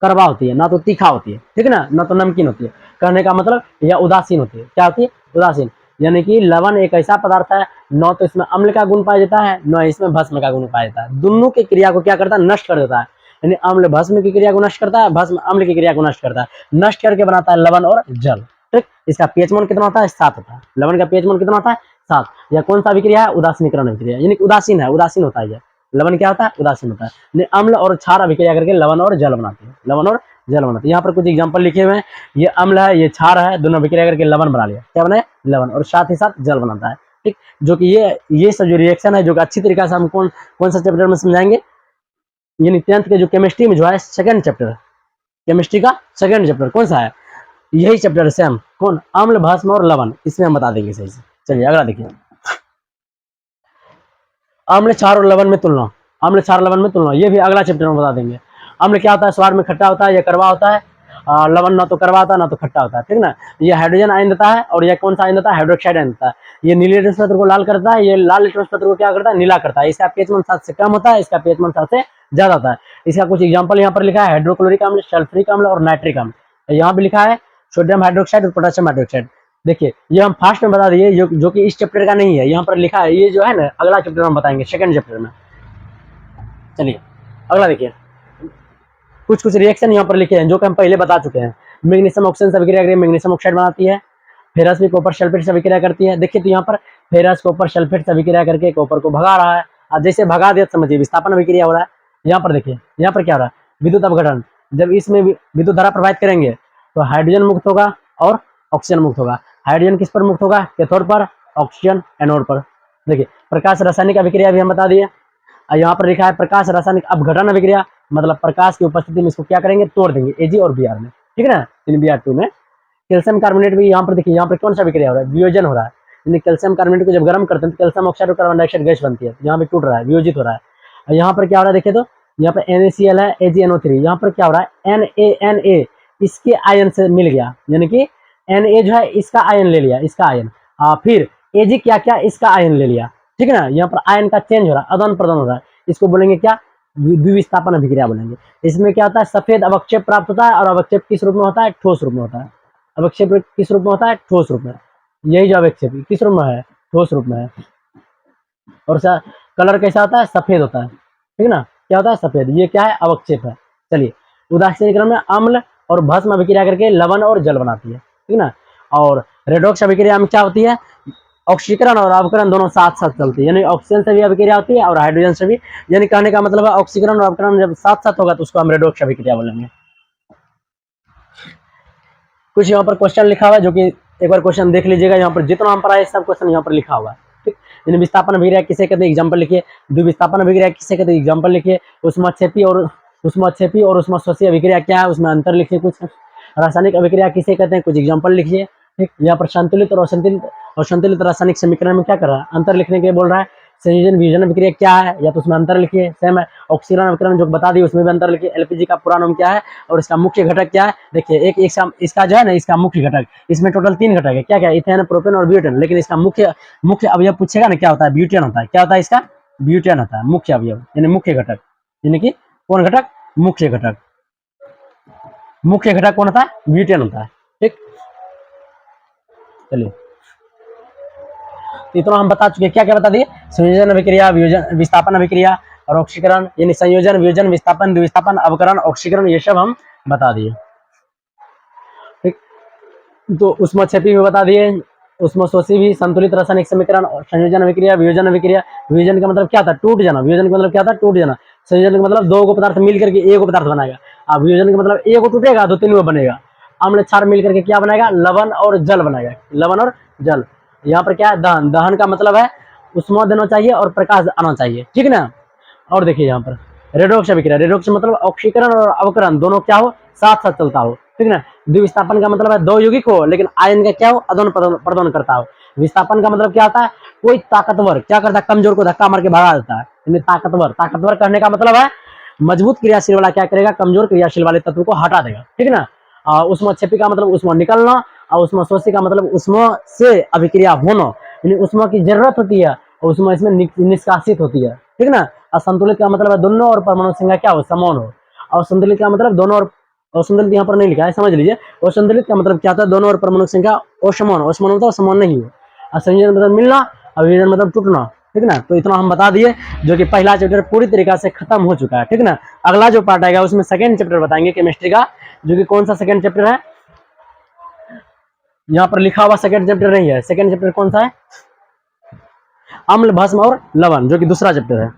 कड़वा होती है, ना तो तीखा होती है, ठीक है ना, ना तो नमकीन होती है। कहने का मतलब यह उदासीन होती है। क्या होती है? उदासीन। यानी कि लवण एक ऐसा पदार्थ है, न तो इसमें अम्ल का गुण पाया जाता है, न इसमें भस्म का गुण पाया जाता है। दोनों की क्रिया को क्या करता है? नष्ट कर देता है। यानी अम्ल भस्म की क्रिया को नष्ट करता है, भस्म अम्ल की क्रिया को नष्ट करता है, नष्ट करके बनाता है लवण और जल, ठीक। इसका पीएच मान कितना होता है? 7 होता है। लवण का पीएच मान कितना होता है? 7। यह कौन सा अभिक्रिया है? उदासीनीकरण अभिक्रिया, यानी उदासीन है, उदासीन होता है। लवण क्या होता है? उदासीन होता है। अम्ल और क्षार अभिक्रिया करके लवण और जल बनाते हैं, लवण और जल बनाते हैं। यहाँ पर कुछ एग्जांपल लिखे हुए हैं, ये अम्ल है, ये क्षार है, दोनों अभिक्रिया करके लवण बना लिया। क्या बनाया? लवण, और साथ ही साथ जल बनाता है, ठीक। जो कि ये सब जो रिएक्शन है, जो कि अच्छी तरीके से हम कौन सा चैप्टर में समझाएंगे, यानी 10th के जो केमिस्ट्री में जो है सेकंड चैप्टर, केमिस्ट्री का सेकंड चैप्टर कौन सा है? यही चैप्टर है सेम। कौन? अम्ल, भस्म और लवण, इसमें हम बता देंगे सही से। चलिए अगला देखिए, अम्ल, क्षार और लवण में तुलना। अम्ल, क्षार, लवण में तुलना, ये भी अगला चैप्टर में बता देंगे। अम्ल क्या होता है? स्वाद में खट्टा होता है या कड़वा होता है। लवण ना तो कड़वा होता है ना तो खट्टा होता है, ठीक ना। ये हाइड्रोजन आयन देता है और ये कौन सा आयन देता है, हाइड्रोक्साइड आयन देता है। ये नीले लिटमस पत्र को लाल करता है, ये लाल लिटमस पत्र को क्या करता है, नीला करता है। इसका पीएच मान 7 से कम होता है, इसका पीएच मान 7 से ज्यादा होता है। इसका कुछ एग्जाम्पल यहाँ पर लिखा है, हाइड्रोक्लोरिक अम्ल, सल्फ्यूरिक अम्ल और नाइट्रिक अम्ल। यहाँ पे लिखा है सोडियम हाइड्रोक्साइड और पोटेशियम हाइड्रोक्साइड। देखिए ये हम फास्ट में बता दिए, जो कि इस चैप्टर का नहीं है, यहाँ पर लिखा है। ये जो है ना अगला चैप्टर हम बताएंगे, सेकंड चैप्टर में। चलिए अगला देखिए, कुछ कुछ रिएक्शन यहाँ पर लिखे हैं जो कि हम पहले बता चुके हैं। मैग्नीशियम ऑक्सीजन से अभिक्रिया करके मैग्नीशियम ऑक्साइड बनाती है। फेरस भी कॉपर सल्फेट से अभिक्रिया करती है। देखिए तो यहाँ पर फेरस कॉपर सल्फेट से अभिक्रिया करके कॉपर को भगा रहा है। अब जैसे भगा दिया समझिए विस्थापन अभिक्रिया हो रहा है। यहाँ पर देखिए, यहाँ पर क्या हो रहा है, विद्युत अपघटन। जब इसमें विद्युत धारा प्रवाहित करेंगे तो हाइड्रोजन मुक्त होगा और ऑक्सीजन मुक्त होगा। हाइड्रोजन किस पर मुक्त होगा, कैथोड पर, ऑक्सीजन एनोड पर। देखिए प्रकाश रासायनिक अभिक्रिया भी हम बता दिए। यहाँ पर लिखा है प्रकाश रासायनिक अपघटन अभिक्रिया, मतलब प्रकाश की उपस्थिति में इसको क्या करेंगे, तोड़ देंगे एजी और बीआर में, ठीक है ना, इन बीआर2 में। कैल्शियम कार्बोनेट भी यहाँ पर देखिए, यहाँ पर कौन सा अभिक्रिया हो रहा है, वियोजन हो रहा है। यानी कैल्शियम कार्बोनेट को जब गर्म करते हैं तो कैल्शियम ऑक्साइड और कार्बन डाइऑक्साइड गैस बनती है, यहाँ पे टूट रहा है, वियोजित हो रहा है। और यहाँ पर क्या हो रहा है देखिए तो, यहाँ पर NaCl है, AgNO3। यहाँ पर क्या हो रहा है, Na इसके आयन से मिल गया, यानी कि Na जो है इसका आयन ले लिया, इसका आयन, फिर Ag क्या क्या इसका आयन ले लिया, ठीक है ना। यहाँ पर आयन का चेंज हो रहा है, आदान प्रदान हो रहा है। इसको बोलेंगे क्या, द्विविस्थापन अभिक्रिया बोलेंगे। इसमें क्या होता है, सफेद अवक्षेप प्राप्त होता है, और अवक्षेप किस रूप में होता है, ठोस रूप में होता है। अवक्षेप किस रूप में होता है, ठोस रूप में। यही जो अवक्षेप किस रूप में है, ठोस रूप में है। और कलर कैसा होता है, सफेद होता है, ठीक ना, क्या होता है, सफेद। ये क्या है, अवक्षेप है। चलिए उदासीनीकरण में अम्ल और भस्म अभिक्रिया करके लवण और जल बनाती है, ठीक ना। और रेडॉक्स अभिक्रिया में क्या होती है, ऑक्सीकरण और अवकरण दोनों साथ साथ चलती है, यानी ऑक्सीजन से भी अभिक्रिया होती है और हाइड्रोजन से भी। यानी कहने का मतलब है ऑक्सीकरण और अवकरण जब साथ साथ होगा तो उसको हम रेडॉक्स अभिक्रिया बोलेंगे। कुछ यहाँ पर क्वेश्चन लिखा हुआ है, जो कि एक बार क्वेश्चन देख लीजिएगा। यहाँ पर जितना हम पढ़ाए सब क्वेश्चन यहाँ पर लिखा हुआ है, ठीक। यानी विस्थापन अभिक्रिया किसे कहते हैं, एग्जाम्पल लिखिए। द्विविस्थापन अभिक्रिया किसे कहते हैं, एग्जाम्पल लिखिए। ऊष्माक्षेपी और ऊष्माशोषी अभिक्रिया क्या है, उसमें अंतर लिखिए। कुछ रासायनिक अभिक्रिया किसे कहते हैं, कुछ एग्जाम्पल लिखिए, ठीक। यहाँ पर संतुलित और असंतुलित रासायनिक समीकरण में क्या कर रहा है, अंतर लिखने के लिए बोल रहा है। संयोजन वियोजन अभिक्रिया क्या है, या तो उसमें अंतर लिखिए, सेम है। ऑक्सीकरण अभिक्रिया जो बता दी उसमें भी अंतर लिखिए। एलपीजी का पूरा नाम क्या है और इसका मुख्य घटक क्या है। देखिए एक इसका जो है ना, इसका मुख्य घटक, इसमें टोटल 3 घटक है, क्या क्या, इथेन, प्रोपेन और ब्यूटेन। लेकिन इसका मुख्य अवयव पूछेगा ना, क्या होता है, ब्यूटेन होता है। क्या होता है इसका, ब्यूटेन होता है मुख्य अवयव, यानी मुख्य घटक। यानी कि कौन घटक, मुख्य घटक। मुख्य घटक कौन होता है, ब्यूटेन होता है, ठीक। चलिए इतना हम बता चुके, क्या क्या बता दिए, संयोजन अभिक्रिया, विस्थापन अभिक्रिया और ऑक्सीकरण, यानी संयोजन, वियोजन, विस्थापन, द्विविस्थापन, अवकरण, ऑक्सीकरण, ये सब हम बता दिए, ठीक। तो ऊष्माक्षेपी भी बता दिए, ऊष्माशोषी भी, संतुलित रासायनिक समीकरण, संयोजन अभिक्रिया, वियोजन अभिक्रिया। वियोजन का मतलब क्या था, टूट जाना। वियोजन का मतलब क्या था, टूट जाना। संयोजन का मतलब दो को पदार्थ मिल करके एक को पदार्थ बनाएगा। अब वियोजन का मतलब एक को टूटेगा तो 3 को बनेगा। अम्ल क्षार मिल करके क्या बनाएगा, लवण और जल बनाएगा, लवण और जल। यहाँ पर क्या है, दहन। दहन का मतलब है उष्मा देना चाहिए और प्रकाश आना चाहिए, ठीक ना। और देखिए यहाँ पर रेडॉक्स अभिक्रिया, रेडॉक्स मतलब ऑक्सीकरण और अवकरण दोनों क्या हो, साथ साथ चलता हो, ठीक ना। द्विविस्थापन का मतलब है दो यौगिक हो लेकिन आयन का क्या हो, आदान प्रदान करता हो। विस्थापन का मतलब क्या होता है, कोई ताकतवर क्या करता है, कमजोर को धक्का मार के भगा देता है। ताकतवर कहने का मतलब है मजबूत क्रियाशील वाला क्या करेगा, कमजोर क्रियाशील वाले तत्व को हटा देगा, ठीक ना। ऊष्माक्षेपी का मतलब उष्मा निकलना, और ऊष्माशोषी का मतलब उष्मा से अभिक्रिया होना, यानी उष्मा की जरूरत होती है और उष्मा इसमें निष्कासित होती है, ठीक ना। असंतुलित का मतलब है दोनों और परमाणु संख्या क्या हो, समान हो। और संतुलित का मतलब दोनों और संतुलित यहाँ पर नहीं लिखा है, समझ लीजिए। और संतुलित का मतलब क्या होता है, दोनों और परमाणु संख्या असमान होता है, समान नहीं हो। और संयोजन मतलब मिलना, और वियोजन मतलब टूटना, ठीक ना। तो इतना हम बता दिए, जो कि पहला चैप्टर पूरी तरीका से खत्म हो चुका है, ठीक ना। अगला जो पार्ट आएगा उसमें सेकंड चैप्टर बताएंगे केमिस्ट्री का, जो कि कौन सा सेकंड चैप्टर है, यहाँ पर लिखा हुआ सेकंड चैप्टर नहीं है। सेकंड चैप्टर कौन सा है, अम्ल, भस्म और लवण, जो कि दूसरा चैप्टर है।